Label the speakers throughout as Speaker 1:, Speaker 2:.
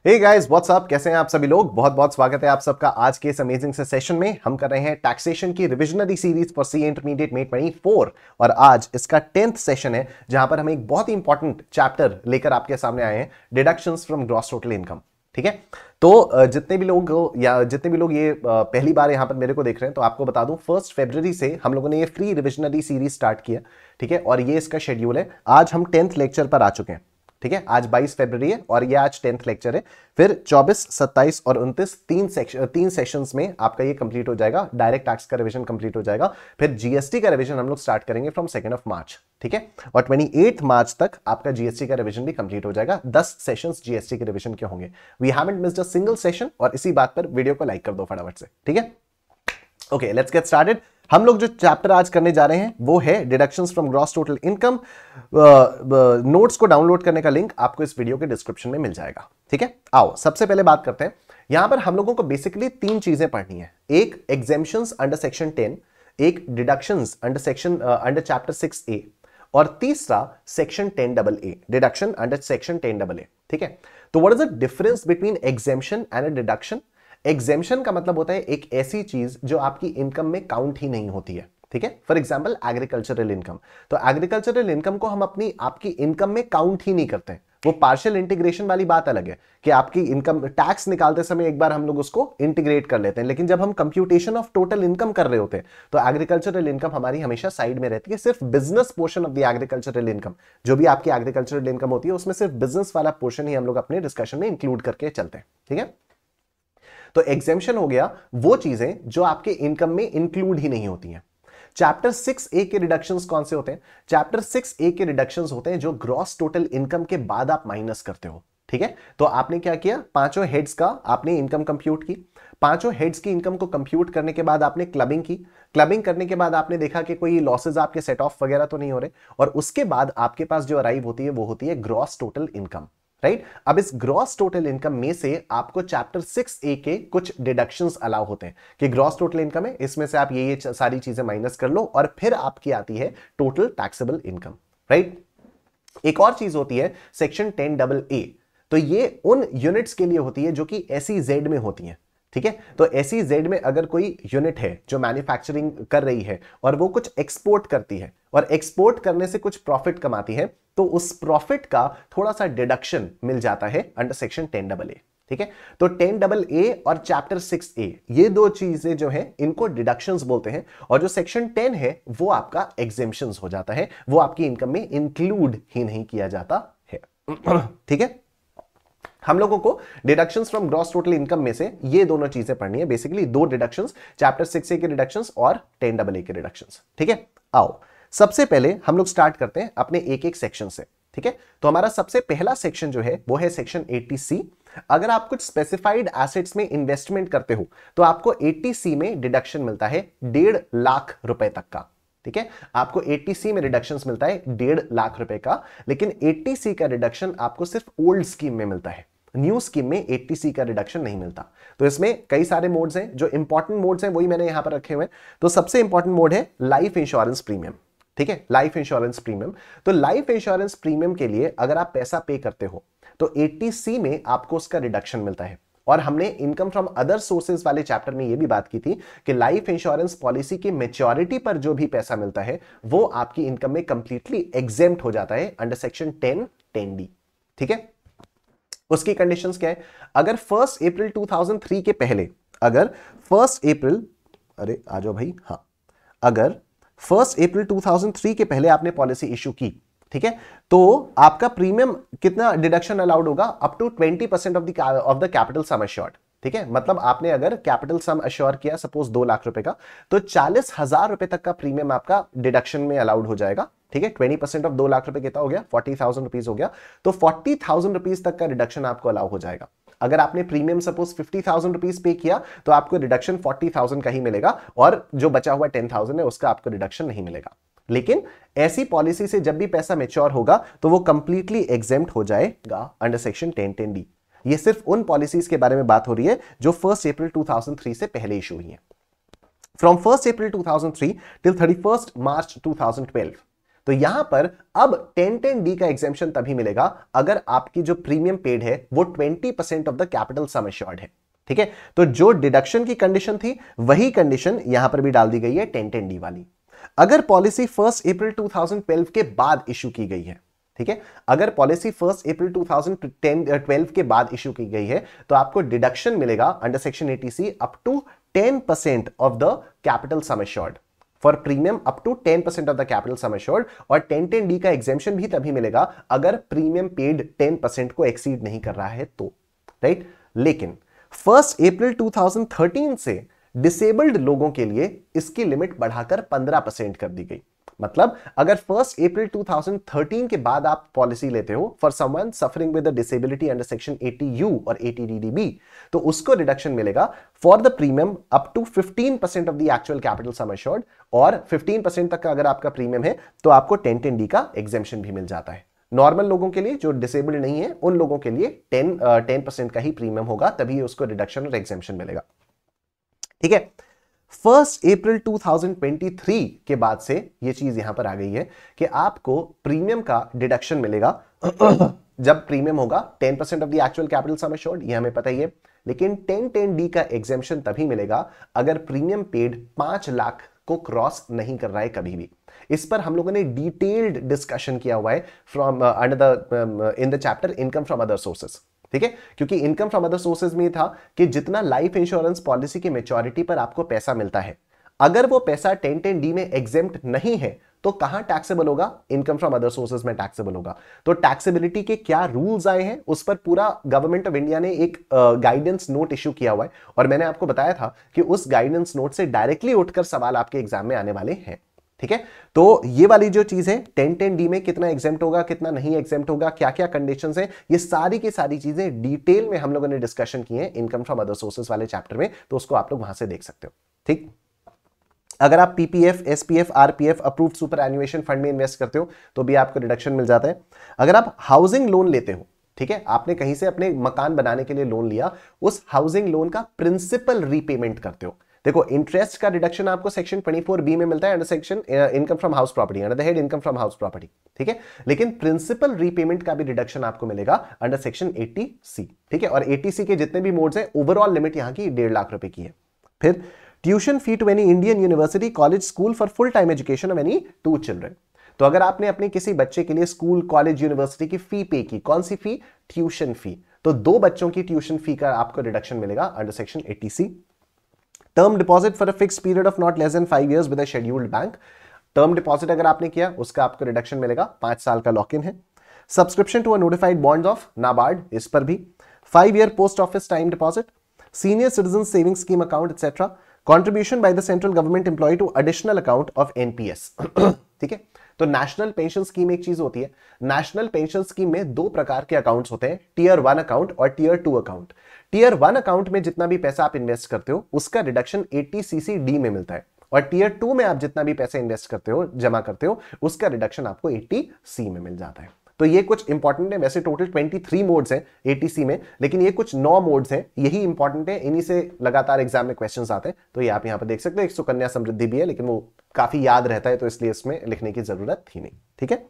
Speaker 1: Hey guys what's up, कैसे हैं आप सभी लोग। बहुत बहुत स्वागत है आप सबका आज के इस अमेजिंग से सेशन में। हम कर रहे हैं टैक्सेशन की revisionary series for C intermediate में 24 और आज इसका 10th सेशन है जहां पर हम एक बहुत ही इंपॉर्टेंट चैप्टर लेकर आपके सामने आए हैं, deductions from gross total income. ठीक है, तो जितने भी लोग ये पहली बार यहां पर मेरे को देख रहे हैं तो आपको बता दूं 1 फरवरी से हम लोगों ने ये फ्री रिविजनरी सीरीज स्टार्ट किया। ठीक है, और ये इसका शेड्यूल है। आज हम 10th लेक्चर पर आ चुके हैं। ठीक है, आज 22 फरवरी है और ये आज 10th लेक्चर है। फिर 24, 27 और 29 तीन सेशंस में आपका ये कंप्लीट हो जाएगा। डायरेक्ट टैक्स का रिवीजन कंप्लीट हो जाएगा। फिर जीएसटी का रिवीजन हम लोग स्टार्ट करेंगे फ्रॉम 2 मार्च। ठीक है, और 28 मार्च तक आपका जीएसटी का रिवीजन भी कंप्लीट हो जाएगा। 10 सेशंस जीएसटी के रिवीजन के होंगे। We haven't missed a single session और इसी बात पर वीडियो को लाइक कर दो फटाफट से। ठीक है, ओके, लेट्स गेट स्टार्टेड। हम लोग जो चैप्टर आज करने जा रहे हैं वो है deductions from gross total income. Notes को डाउनलोड करने का लिंक आपको इस वीडियो के डिस्क्रिप्शन में मिल जाएगा। ठीक है, आओ सबसे पहले बात करते हैं। यहां पर हम लोगों को बेसिकली 3 चीजें पढ़नी है। एक एग्जेम्पशंस अंडर सेक्शन 10, एक डिडक्शंस अंडर चैप्टर 6A और तीसरा section 10AA, deduction under section 10AA। ठीक है, तो what is the difference between exemption and a deduction. Exemption का मतलब होता है एक ऐसी चीज जो आपकी इनकम में काउंट ही नहीं होती है। ठीक है, फॉर एग्जांपल एग्रीकल्चरल इनकम। तो एग्रीकल्चरल इनकम को हम आपकी इनकम में काउंट ही नहीं करते हैं। वो पार्शियल इंटीग्रेशन वाली बात अलग है कि आपकी इनकम टैक्स निकालते समय एक बार हम लोग उसको इंटीग्रेट कर लेते हैं, लेकिन जब हम कंप्यूटेशन ऑफ टोटल इनकम कर रहे होते हैं तो एग्रीकल्चरल इनकम हमारी हमेशा साइड में रहती है। सिर्फ business portion of the agricultural income, जो भी आपकी एग्रीकल्चरल इनकम होती है उसमें सिर्फ बिजनेस वाला पोर्शन ही हम लोग अपने डिस्कशन में इंक्लूड करके चलते हैं। ठीक है, तो एग्जेम्पशन हो गया वो चीजें जो आपके इनकम में इंक्लूड ही नहीं होती हैं। चैप्टर 6A के रिडक्शंस कौन से होते हैं? चैप्टर 6A के रिडक्शंस होते हैं जो ग्रॉस टोटल इनकम के बाद आप माइनस करते हो। ठीक है, तो आपने क्या किया, पांचों हेड्स का आपने इनकम कंप्यूट की। पांचों हेड्स की इनकम को कंप्यूट करने के बाद आपने क्लबिंग की। क्लबिंग करने के बाद आपने देखा कि कोई लॉसेज आपके सेट ऑफ वगैरह तो नहीं हो रहे, और उसके बाद आपके पास जो अराइव होती है वो होती है ग्रॉस टोटल इनकम। राइट, अब इस ग्रॉस टोटल इनकम में से आपको चैप्टर 6A के कुछ डिडक्शंस अलाउ होते हैं कि ग्रॉस टोटल इनकम है, इसमें से आप ये सारी चीजें माइनस कर लो और फिर आपकी आती है टोटल टैक्सेबल इनकम। राइट, एक और चीज होती है सेक्शन 10AA। तो ये उन यूनिट्स के लिए होती है जो कि SEZ में होती हैं। ठीक है, तो SEZ में अगर कोई यूनिट है जो मैन्युफैक्चरिंग कर रही है और वो कुछ एक्सपोर्ट करती है और एक्सपोर्ट करने से कुछ प्रॉफिट कमाती है, तो उस प्रॉफिट का थोड़ा सा डिडक्शन मिल जाता है अंडर सेक्शन 10AA। ठीक है, तो 10AA और चैप्टर 6A ये दो चीजें जो है इनको डिडक्शंस बोलते हैं, और जो सेक्शन 10 है वो आपका एग्जेम्पशंस हो जाता है, वो आपकी इनकम में इंक्लूड ही नहीं किया जाता है। ठीक है, हम लोगों को deductions from gross total income में से ये दोनों चीजें पढ़नी है। बेसिकली 2 डिडक्शंस, चैप्टर 6A के डिडक्शंस और 10AA के डिडक्शंस। ठीक है, आओ सबसे पहले हम लोग स्टार्ट करते हैं अपने एक एक सेक्शन से। ठीक है, तो हमारा सबसे पहला सेक्शन जो है वो है सेक्शन 80C। अगर आप कुछ स्पेसिफाइड एसेट्स में इन्वेस्टमेंट करते हो तो आपको 80C में डिडक्शन मिलता है 1.5 लाख रुपए तक का। ठीक है, आपको 80C में रिडक्शन मिलता है 1.5 लाख रुपए का, लेकिन 80C का रिडक्शन आपको सिर्फ ओल्ड स्कीम में मिलता है। न्यू स्कीम में 80C का रिडक्शन नहीं मिलता। तो इसमें कई सारे मोड्स हैं, जो इंपॉर्टेंट मोड्स हैं वही मैंने यहां पर रखे हुए हैं। तो सबसे इंपॉर्टेंट मोड है लाइफ इंश्योरेंस प्रीमियम। ठीक है, लाइफ इंश्योरेंस प्रीमियम। तो लाइफ इंश्योरेंस प्रीमियम के लिए अगर आप पैसा पे करते हो तो 80C में आपको उसका रिडक्शन मिलता है। और हमने इनकम फ्रॉम अदर सोर्सेज वाले चैप्टर में यह भी बात की थी कि लाइफ इंश्योरेंस पॉलिसी की मैच्योरिटी पर जो भी पैसा मिलता है वो आपकी इनकम में कंप्लीटली एग्जेम्प्ट हो जाता है अंडर सेक्शन 10D। ठीक है, उसकी कंडीशंस क्या है? अगर 1 अप्रैल 2003 के पहले, अगर 1 अप्रैल, अरे आ जाओ भाई, हाँ, अगर 1 अप्रैल 2003 के पहले आपने पॉलिसी इशू की, ठीक है, तो आपका प्रीमियम कितना डिडक्शन अलाउड होगा? Up to 20% of the capital sum assured. ठीक है, मतलब आपने अगर कैपिटल सम अश्योर किया सपोज 2 लाख रुपए का, तो 40,000 रुपए तक का प्रीमियम आपका डिडक्शन में अलाउड हो जाएगा। ठीक है, 20% ऑफ 2 लाख रुपए कितना हो गया? 40,000 रुपीज हो गया। तो 40,000 रुपीज तक का रिडक्शन आपको अलाउ हो जाएगा। अगर आपने प्रीमियम सपोज 50,000 रुपीज पे किया तो आपको रिडक्शन 40,000 का ही मिलेगा, और जो बचा हुआ 10,000 है उसका आपको रिडक्शन नहीं मिलेगा। लेकिन ऐसी पॉलिसी से जब भी पैसा मैच्योर होगा तो वो कंप्लीटली एग्जेम्प्ट हो जाएगा अंडर सेक्शन 1010D। ये सिर्फ उन पॉलिसीज के बारे में बात हो रही है जो 1 अप्रैल 2003 से पहले इशू हुई है। फ्रॉम 1 अप्रैल 2003 टिल 31 मार्च 2012, तो यहां पर अब 1010D का एग्जेम्पशन तभी मिलेगा अगर आपकी जो प्रीमियम पेड है वो 20% of the capital sum assured है। ठीक है, तो जो डिडक्शन की कंडीशन थी वही कंडीशन यहां पर भी डाल दी गई है 1010D वाली। अगर पॉलिसी 1 अप्रैल 2012 के बाद इशू की गई है, ठीक है, अगर पॉलिसी 1 अप्रैल 2012 के बाद इशू की गई है तो आपको डिडक्शन मिलेगा under section 80C up to 10% of the capital sum assured, for premium up to 10% of the capital sum assured. और 1010D का एग्जेम्पशन भी तभी मिलेगा अगर प्रीमियम पेड 10% को एक्सीड नहीं कर रहा है तो, राइट। लेकिन 1 अप्रैल 2013 से डिसेबल्ड लोगों के लिए इसकी लिमिट बढ़ाकर 15% कर दी गई। मतलब अगर 1 अप्रैल 2013 के बाद आप पॉलिसी लेते हो for someone suffering with a disability under section 80U और 80DDB, तो उसको रिडक्शन मिलेगा for the premium up to 15% of the actual capital sum assured, और 15% तक का अगर आपका प्रीमियम है तो आपको 1010D का एग्जेम्पशन भी मिल जाता है। नॉर्मल लोगों के लिए जो डिसेबल्ड नहीं है उन लोगों के लिए 10% का ही प्रीमियम होगा, तभी उसको रिडक्शन और एग्जेम्पशन मिलेगा। ठीक है, 1 अप्रैल 2023 के बाद से यह चीज यहां पर आ गई है कि आपको प्रीमियम का डिडक्शन मिलेगा जब प्रीमियम होगा 10% of the actual capital sum assured, ये हमें पता ही है। लेकिन 1010D का एग्जेम्पशन तभी मिलेगा अगर प्रीमियम पेड 5 लाख को क्रॉस नहीं कर रहा है कभी भी। इस पर हम लोगों ने डिटेल्ड डिस्कशन किया हुआ है from in the chapter income from other sources. ठीक है, क्योंकि इनकम फ्रॉम अदर सोर्सेज में था कि जितना लाइफ इंश्योरेंस पॉलिसी की मैच्योरिटी पर आपको पैसा मिलता है, अगर वो पैसा 1010D में एग्जेम्प्ट नहीं है तो कहां टैक्सेबल होगा? इनकम फ्रॉम अदर सोर्सेज में टैक्सेबल होगा। तो टैक्सेबिलिटी के क्या रूल्स आए हैं उस पर पूरा गवर्नमेंट ऑफ इंडिया ने एक गाइडेंस नोट इशू किया हुआ है, और मैंने आपको बताया था कि उस गाइडेंस नोट से डायरेक्टली उठकर सवाल आपके एग्जाम में आने वाले हैं। ठीक है, तो ये वाली जो चीज है 1010D में कितना एग्जेम्प्ट होगा, कितना नहीं एग्जेम्प्ट होगा, क्या क्या कंडीशंस हैं, ये सारी की सारी चीजें डिटेल में हम लोगों ने डिस्कशन की है इनकम फ्रॉम अदर सोर्सेज वाले चैप्टर में, तो उसको आप लोग वहां से देख सकते हो। ठीक, अगर आप PPF, SPF, RPF approved superannuation fund में इन्वेस्ट करते हो तो भी आपको रिडक्शन मिल जाता है। अगर आप हाउसिंग लोन लेते हो, ठीक है, आपने कहीं से अपने मकान बनाने के लिए लोन लिया, उस हाउसिंग लोन का प्रिंसिपल रीपेमेंट करते हो, देखो इंटरेस्ट का रिडक्शन आपको सेक्शन 24B में मिलता है under section income from house property, under the head income from house property. ठीक है, लेकिन प्रिंसिपल रीपेमेंट का भी रिडक्शन आपको मिलेगा अंडर सेक्शन 80C। ठीक है, और 80C के जितने भी मोड्स हैं ओवरऑल लिमिट यहां की 1.5 लाख रुपए की है। फिर tuition fee to any Indian university, college, school for full time education of any 2 children. तो अगर आपने अपने किसी बच्चे के लिए स्कूल, कॉलेज, यूनिवर्सिटी की फी पे की, कौन सी फी? ट्यूशन फी, तो 2 बच्चों की ट्यूशन फी का आपको रिडक्शन मिलेगा under section 80C। Term deposit for a fixed period of not less than 5 years with a scheduled bank, term deposit अगर आपने किया उसका आपको रिडक्शन मिलेगा, 5 साल का लॉक इन है। Subscription to a notified bonds of NABARD, इस पर भी 5 year post office time deposit, senior citizen saving scheme account etcetera, contribution by the central government employ to additional account of NPS। ठीक है, तो नेशनल पेंशन स्कीम एक चीज होती है। नेशनल पेंशन स्कीम में 2 प्रकार के अकाउंट्स होते हैं, टियर 1 अकाउंट और टियर 2 अकाउंट। टियर 1 अकाउंट में जितना भी पैसा आप इन्वेस्ट करते हो उसका रिडक्शन 80CC-D में मिलता है, और टियर 2 में आप जितना भी पैसा इन्वेस्ट करते हो, जमा करते हो, उसका रिडक्शन आपको 80C में मिल जाता है। तो ये कुछ इंपॉर्टेंट है, वैसे टोटल 23 मोड्स हैं 80C में, लेकिन ये कुछ 9 मोड्स हैं, यही इंपॉर्टेंट है, इन्हीं से लगातार एग्जाम में क्वेश्चंस आते हैं। तो ये आप यहां पर देख सकते हो। एक सुकन्या समृद्धि भी है, लेकिन वो काफी याद रहता है तो इसलिए इसमें लिखने की जरूरत थी नहीं। ठीक है,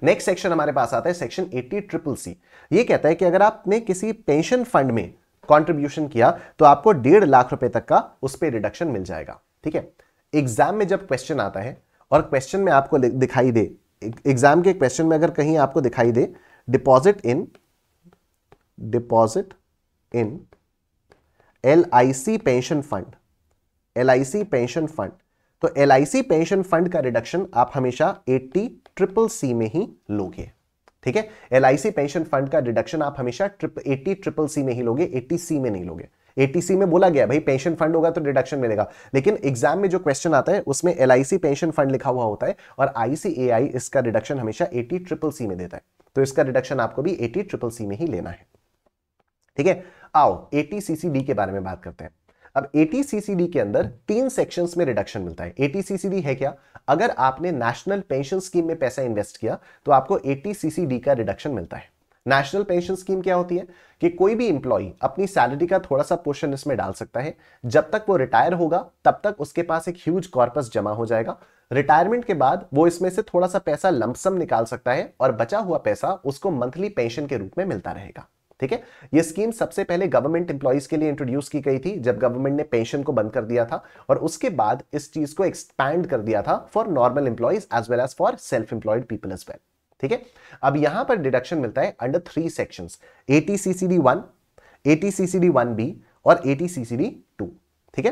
Speaker 1: नेक्स्ट सेक्शन हमारे पास आता है सेक्शन 80CCC। ये कहता है कि अगर आपने किसी पेंशन फंड में कंट्रीब्यूशन किया तो आपको 1.5 लाख रुपए तक का उस पर रिडक्शन मिल जाएगा। ठीक है, एग्जाम में जब क्वेश्चन आता है और क्वेश्चन में आपको दिखाई दे, एग्जाम के क्वेश्चन में अगर कहीं आपको दिखाई दे deposit in LIC pension fund, LIC pension fund, तो LIC पेंशन फंड का रिडक्शन आप हमेशा 80CCC में ही लोगे। ठीक है, LIC पेंशन फंड का रिडक्शन आप हमेशा 80CCC में ही लोगे, 80C में नहीं लोगे। 80C में बोला गया भाई पेंशन फंड होगा तो रिडक्शन मिलेगा, लेकिन एग्जाम में जो क्वेश्चन आता है उसमें LIC पेंशन फंड लिखा हुआ होता है और ICAI इसका रिडक्शन हमेशा 80CCC में देता है, तो इसका रिडक्शन आपको भी 80CCC में ही लेना है। ठीक है, आओ 80CCD के बारे में बात करते हैं। अब 80CCD के अंदर 3 सेक्शंस में रिडक्शन मिलता है। 80CCD है क्या? अगर आपने नेशनल पेंशन स्कीम में पैसा इन्वेस्ट किया तो आपको 80CCD का रिडक्शन मिलता है। नेशनल पेंशन स्कीम क्या होती है कि कोई भी इंप्लॉय अपनी सैलरी का थोड़ा सा पोर्शन इसमें डाल सकता है, जब तक वो रिटायर होगा तब तक उसके पास एक ह्यूज कॉर्पस जमा हो जाएगा। रिटायरमेंट के बाद वो इसमें से थोड़ा सा पैसा लंपसम निकाल सकता है और बचा हुआ पैसा उसको मंथली पेंशन के रूप में मिलता रहेगा। ठीक है, ये स्कीम सबसे पहले गवर्नमेंट एम्प्लॉइज के लिए इंट्रोड्यूस की गई थी जब गवर्नमेंट ने पेंशन को बंद कर दिया था, और उसके बाद इस चीज को एक्सपैंड कर दिया था for normal employees as well as for self employed people as well. ठीक है, अब यहां पर डिडक्शन मिलता है under 3 sections, ATCCD 1, ATCCD 1B और ATCCD 2। ठीक है,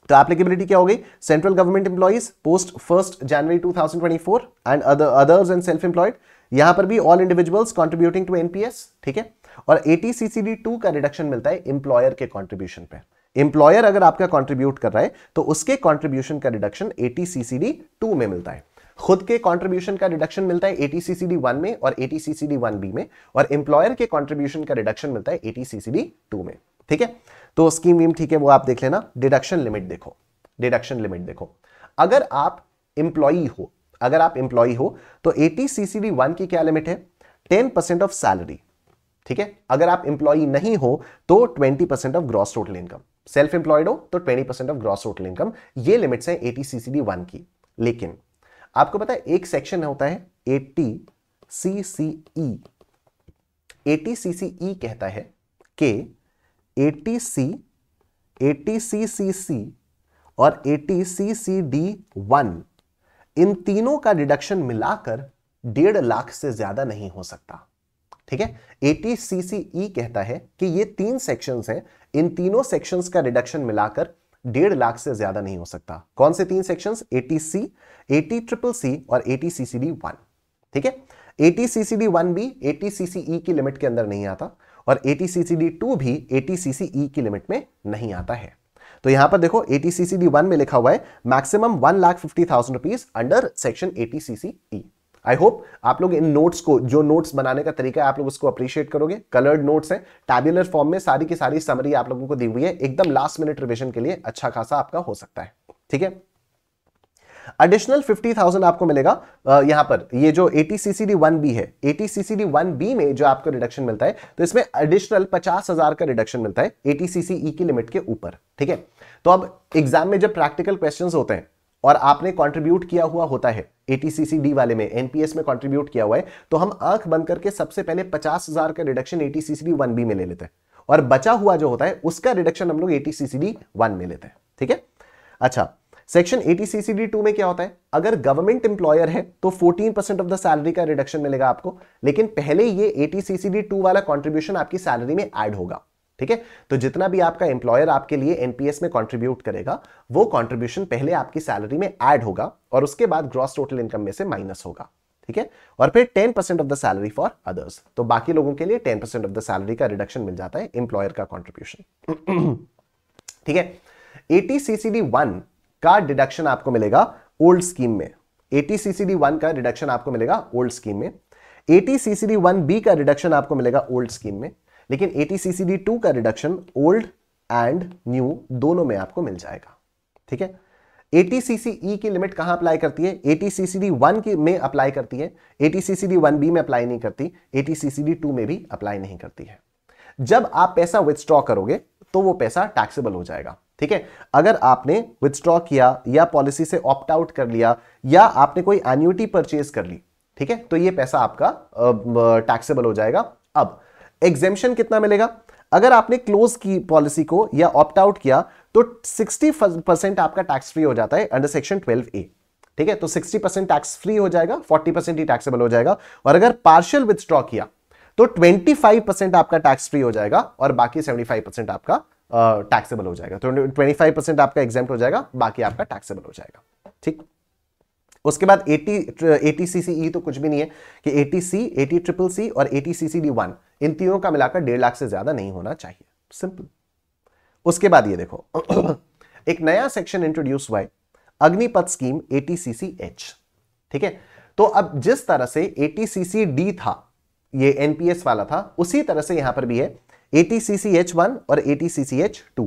Speaker 1: तो एप्लीकेबिलिटी क्या हो गई? Central government employees post 1 January 2024 and others and self employed, यहां पर भी all individuals contributing to NPS. ठीक है, और ATCCD 2 का रिडक्शन मिलता है एम्प्लॉयर के कंट्रीब्यूशन पे। एम्प्लॉयर अगर आपका कंट्रीब्यूट कर रहा है तो उसके कंट्रीब्यूशन का रिडक्शन ATCCD 2 में मिलता है। खुद के कंट्रीब्यूशन का रिडक्शन मिलता है ATCCD 1 में और ATCCD 1B में, और एम्प्लॉयर के कंट्रीब्यूशन का रिडक्शन मिलता है ATCCD 2 में। ठीक है, तो स्कीम वीम ठीक है, वो आप देख लेना। डिडक्शन लिमिट देखो, डिडक्शन लिमिट देखो, अगर आप एम्प्लॉई हो तो ATCCD 1 की क्या लिमिट है? 10% ऑफ सैलरी। ठीक है, अगर आप एम्प्लॉई नहीं हो तो 20% of gross total income, self employed हो तो 20% ऑफ ग्रॉस टोटल इनकम, ये लिमिट्स हैं ATCCD 1 की। लेकिन आपको पता है एक सेक्शन होता है ATCCE। ATCCE कहता है कि ATCCC और ATCCD 1 इन तीनों का डिडक्शन मिलाकर 1.5 लाख से ज्यादा नहीं हो सकता। ठीक है, ATCCE कहता है कि ये 3 सेक्शंस हैं, इन तीनों सेक्शंस का रिडक्शन मिलाकर 1.5 लाख से ज्यादा नहीं हो सकता। कौन से 3 सेक्शंस? ATC, ATCCC और ATCCD 1। ठीक है, ATCCD 1 भी ATCCE की लिमिट के अंदर नहीं आता और ATCCD 2 भी ATCCE की लिमिट में नहीं आता है। तो यहां पर देखो ATCCD 1 में लिखा हुआ है maximum 1,50,000 rupees under section ATCCE। I hope आप लोग इन नोट्स को, जो नोट्स बनाने का तरीका है, आप लोग उसको अप्रिशिएट करोगे। कलर्ड नोट्स हैं, टैब्यूलर फॉर्म में सारी की सारी समरी आप लोगों को दी हुई है, एकदम लास्ट मिनट रिवीजन के लिए अच्छा खासा आपका हो सकता है। ठीक है, एडिशनल 50,000 आपको मिलेगा यहां पर। ये जो ATCCD 1B है, ATCCD 1B में जो आपको रिडक्शन मिलता है, तो इसमें एडिशनल 50,000 का रिडक्शन मिलता है ATCCE की लिमिट के ऊपर। ठीक है, तो अब एग्जाम में जब प्रैक्टिकल क्वेश्चंस होते हैं और आपने कंट्रीब्यूट किया हुआ होता है ATCCD वाले में, एनपीएस में कंट्रीब्यूट किया हुआ है, तो हम आंख बंद करके सबसे पहले 50,000 का रिडक्शन ATCCD 1B में ले लेते हैं और बचा हुआ जो होता है उसका रिडक्शन हम लोग ATCCD 1 में लेते हैं। ठीक है, अच्छा, सेक्शन ATCCD 2 में क्या होता है? अगर गवर्नमेंट एम्प्लॉयर है तो 14% ऑफ द सैलरी का रिडक्शन मिलेगा आपको, लेकिन पहले ये ATCCD 2 वाला कंट्रीब्यूशन आपकी सैलरी में ऐड होगा। ठीक है, तो जितना भी आपका एम्प्लॉयर आपके लिए एनपीएस में कंट्रीब्यूट करेगा वो कंट्रीब्यूशन पहले आपकी सैलरी में ऐड होगा और उसके बाद ग्रॉस टोटल इनकम में से माइनस होगा। ठीक है, और फिर 10% of the salary for others, तो बाकी लोगों के लिए 10% ऑफ द सैलरी का रिडक्शन मिल जाता है एम्प्लॉयर का कंट्रीब्यूशन। ठीक है, ATCCD 1 का डिडक्शन आपको मिलेगा ओल्ड स्कीम में, ATCCD 1 का रिडक्शन आपको मिलेगा ओल्ड स्कीम में, ATCCD 1B का रिडक्शन आपको मिलेगा ओल्ड स्कीम में, लेकिन ATCCD 2 का रिडक्शन ओल्ड एंड न्यू दोनों में आपको मिल जाएगा। ठीक है, ATCCE की लिमिट कहां अप्लाई करती है? ATCCD 1 की में अप्लाई करती है, ATCCD 1B में अप्लाई नहीं करती, ATCCD 2 में भी अप्लाई नहीं करती है। जब आप पैसा विथड्रॉ करोगे तो वो पैसा टैक्सेबल हो जाएगा। ठीक है, अगर आपने विथड्रॉ किया या पॉलिसी से ऑप्ट आउट कर लिया या आपने कोई एन्युटी परचेज कर ली, ठीक है, तो ये पैसा आपका टैक्सेबल हो जाएगा। अब एग्जेम्पशन कितना मिलेगा? अगर आपने क्लोज की पॉलिसी को या ऑप्ट आउट किया तो 60% आपका टैक्स फ्री हो जाता है अंडर सेक्शन 12A। ठीक है, तो 60% टैक्स फ्री हो जाएगा, 40% ही टैक्सेबल हो जाएगा। और अगर पार्शियल विथड्रॉ किया तो 25% आपका टैक्स फ्री हो जाएगा और बाकी 75% आपका टैक्सेबल हो जाएगा। तो 25% आपका एग्जेम्प्ट हो जाएगा, बाकी आपका टैक्सेबल हो जाएगा। ठीक, उसके बाद ATCCE तो कुछ भी नहीं है कि ATC, ATCCC और ATCCD 1 इन तीनों का मिलाकर 1.5 लाख से ज्यादा नहीं होना चाहिए, सिंपल। उसके बाद ये देखो एक नया सेक्शन इंट्रोड्यूस हुआ है, अग्निपथ स्कीम ATCCH। ठीक है, तो अब जिस तरह से ATCCD था, ये एनपीएस वाला था, उसी तरह से यहां पर भी है ATCCH 1 और ATCCH 2।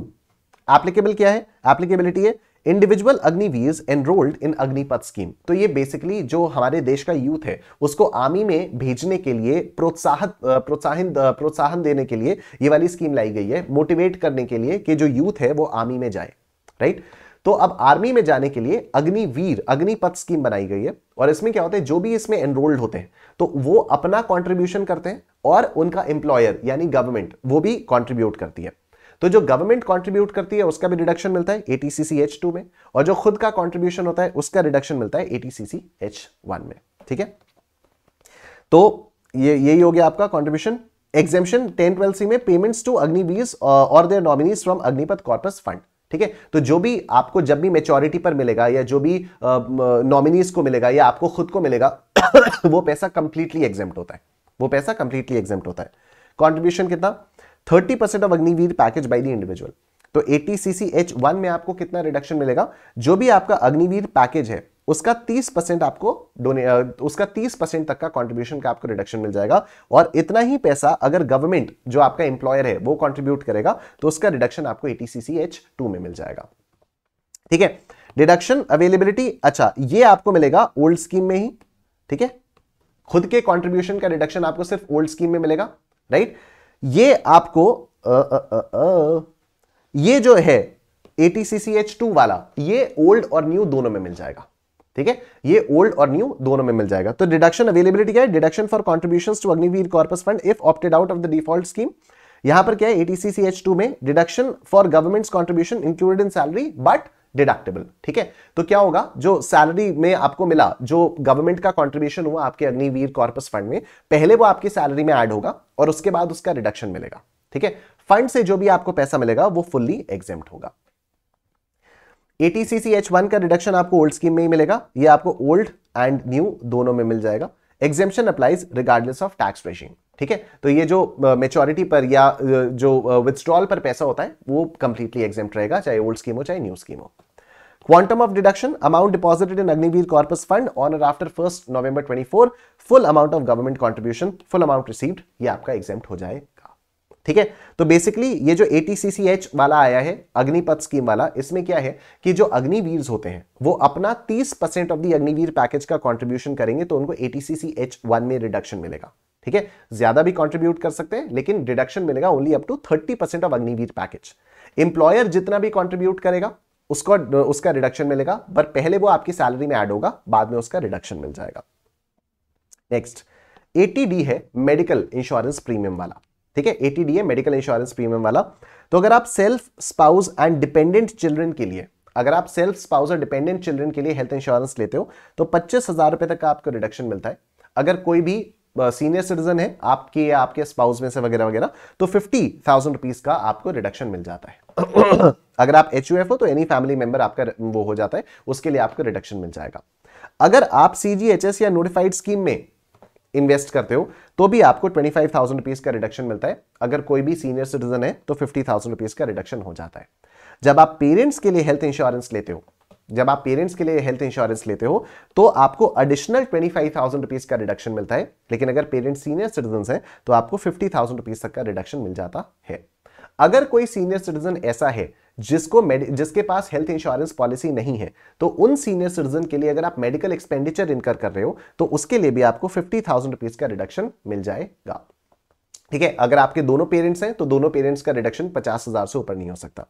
Speaker 1: एप्लीकेबल क्या है? एप्लीकेबिलिटी है individual Agniveers enrolled in Agnipath scheme. तो ये बेसिकली जो हमारे देश का यूथ है उसको आर्मी में भेजने के लिए प्रोत्साहन देने के लिए ये वाली स्कीम लाई गई है, मोटिवेट करने के लिए कि जो यूथ है वो आर्मी में जाए। राइट, तो अब आर्मी में जाने के लिए अग्निवीर अग्निपथ स्कीम बनाई गई है और इसमें क्या होता है, जो भी इसमें एनरोल्ड होते हैं तो वो अपना कंट्रीब्यूशन करते हैं और उनका एम्प्लॉयर यानी गवर्नमेंट वो भी कंट्रीब्यूट करती है। तो जो गवर्नमेंट कंट्रीब्यूट करती है उसका भी रिडक्शन मिलता है ATCC-H2 में, और जो खुद का कंट्रीब्यूशन होता है उसका रिडक्शन मिलता है ATCC-H1 में। ठीक है, तो ये यही हो गया आपका कंट्रीब्यूशन। एग्जेम्पशन 10-12C में पेमेंट्स टू अग्निवीर्स और their nominees from Agnipath corpus fund. ठीक है, तो जो भी आपको जब भी मैच्योरिटी पर मिलेगा या जो भी नॉमिनीज को मिलेगा या आपको खुद को मिलेगा वो पैसा कंप्लीटली एग्जेम्प्ट होता है, वो पैसा कंप्लीटली एग्जेम्प्ट होता है। कंट्रीब्यूशन कितना, 30% of Agniveer package by the individual. तो ATCC-H1 में आपको कितना रिडक्शन मिलेगा, जो भी आपका अग्निवीर पैकेज है उसका 30% आपको उसका 30% तक का कंट्रीब्यूशन का आपको रिडक्शन मिल जाएगा, और इतना ही पैसा अगर गवर्नमेंट जो आपका एम्प्लॉयर है वो कंट्रीब्यूट करेगा तो उसका रिडक्शन आपको ATCC-H2 में मिल जाएगा। ठीक है, डिडक्शन अवेलेबिलिटी, अच्छा ये आपको मिलेगा ओल्ड स्कीम में ही। ठीक है, खुद के कंट्रीब्यूशन का रिडक्शन आपको सिर्फ ओल्ड स्कीम में मिलेगा, राइट। ये आपको ये जो है ATCC-H2 वाला ये ओल्ड और न्यू दोनों में मिल जाएगा। ठीक है, ये ओल्ड और न्यू दोनों में मिल जाएगा। तो डिडक्शन अवेलेबिलिटी क्या है, deduction for contributions to Agniveer corpus fund if opted out of the default scheme. यहां पर क्या है, ATCC-H2 में deduction for governments contribution included in salary but deductible. ठीक है, तो क्या होगा, जो सैलरी में आपको मिला, जो गवर्नमेंट का कंट्रीब्यूशन हुआ आपके अग्निवीर कॉर्पस फंड में, पहले वो आपकी सैलरी में ऐड होगा और उसके बाद उसका रिडक्शन मिलेगा। ठीक है, फंड से जो भी आपको पैसा मिलेगा वो फुल्ली एग्जेम्प्ट होगा। ATCC-H1 का रिडक्शन आपको ओल्ड स्कीम में ही मिलेगा, ये आपको ओल्ड एंड न्यू दोनों में मिल जाएगा। Exemption applies regardless of tax regime. ठीक है, तो ये जो मेच्योरिटी पर या जो विथड्रॉल पर पैसा होता है वो कंप्लीटली एग्जेम्प्ट रहेगा, चाहे ओल्ड स्कीम हो चाहे न्यू स्कीम हो। Quantum of deduction, amount deposited in Agniveer corpus fund on or after 1 November 24, full amount of government contribution, full amount received, ये आपका एग्जेम्प्ट हो जाएगा। ठीक है, तो बेसिकली ये जो ATCC-H वाला आया है अग्निपथ स्कीम वाला, इसमें क्या है कि जो अग्निवीर्स होते हैं वो अपना 30% ऑफ द अग्निवीर पैकेज का कंट्रीब्यूशन करेंगे तो उनको ATCC-H1 में रिडक्शन मिलेगा। ठीक है, ज्यादा भी कंट्रीब्यूट कर सकते हैं लेकिन रिडक्शन मिलेगा only up to 30% of Agniveer package. Employer जितना भी कंट्रीब्यूट करेगा उसका रिडक्शन मिलेगा, पर पहले वो आपकी सैलरी में ऐड होगा, बाद में उसका रिडक्शन मिल जाएगा। नेक्स्ट ATD है मेडिकल इंश्योरेंस प्रीमियम वाला। ठीक है, ATD है मेडिकल इंश्योरेंस प्रीमियम वाला। तो अगर आप self spouse and dependent children के लिए, अगर आप सेल्फ स्पाउस और डिपेंडेंट चिल्ड्रन के लिए हेल्थ इंश्योरेंस लेते हो तो 25,000 रुपए तक का आपको रिडक्शन मिलता है। अगर कोई भी सीनियर सिटीजन है आपके या आपके स्पाउस में से वगैरह वगैरह तो 50,000 रुपीज का आपको रिडक्शन मिल जाता है। अगर आप HUF हो तो एनी फैमिली मेंबर आपका वो हो जाता है, उसके लिए आपको रिडक्शन मिल जाएगा। अगर आप CGHS या नोटिफाइड स्कीम में इन्वेस्ट करते हो तो भी आपको 25,000 रुपीज का रिडक्शन मिलता है। अगर कोई भी सीनियर सिटीजन है तो 50,000 रुपीज का रिडक्शन हो जाता है। जब आप पेरेंट्स के लिए हेल्थ इंश्योरेंस लेते हो, जब आप पेरेंट्स के लिए हेल्थ इंश्योरेंस लेते हो तो आपको एडिशनल 25,000 रुपीज का रिडक्शन मिलता है, लेकिन अगर पेरेंट्स सीनियर सिटीजन हैं तो आपको 50,000 रुपीज तक का रिडक्शन मिल जाता है। अगर कोई सीनियर सिटीजन ऐसा है जिसके पास हेल्थ इंश्योरेंस पॉलिसी नहीं है तो उन सीनियर सिटीजन के लिए अगर आप मेडिकल एक्सपेंडिचर इनकर कर रहे हो तो उसके लिए भी आपको 50,000 रुपीज का रिडक्शन मिल जाएगा। ठीक है, अगर आपके दोनों पेरेंट्स हैं तो दोनों पेरेंट्स का रिडक्शन 50,000 से ऊपर नहीं हो सकता।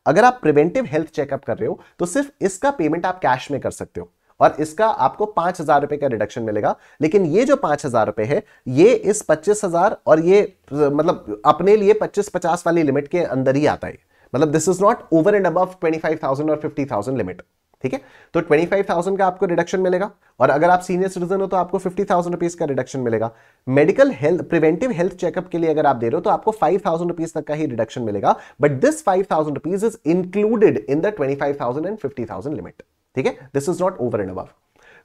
Speaker 1: अगर आप प्रिवेंटिव हेल्थ चेकअप कर रहे हो तो सिर्फ इसका पेमेंट आप कैश में कर सकते हो और इसका आपको 5,000 रुपए का रिडक्शन मिलेगा। लेकिन ये जो 5,000 रुपए है ये इस 25,000 और ये मतलब अपने लिए 25-50 वाली लिमिट के अंदर ही आता है। मतलब this is not over and above 25,000 और 50,000 लिमिट। ठीक है, तो 25,000 का आपको रिडक्शन मिलेगा और अगर आप सीनियर सिटीजन हो तो आपको 50,000 रुपीज का रिडक्शन मिलेगा। Medical health preventive health checkup के लिए अगर आप दे रहे हो तो आपको 5,000 रुपीज तक का ही रिडक्शन मिलेगा, but this 5,000 rupees is included in the 25,000 and 50,000 limit. ठीक है, this is not over and above.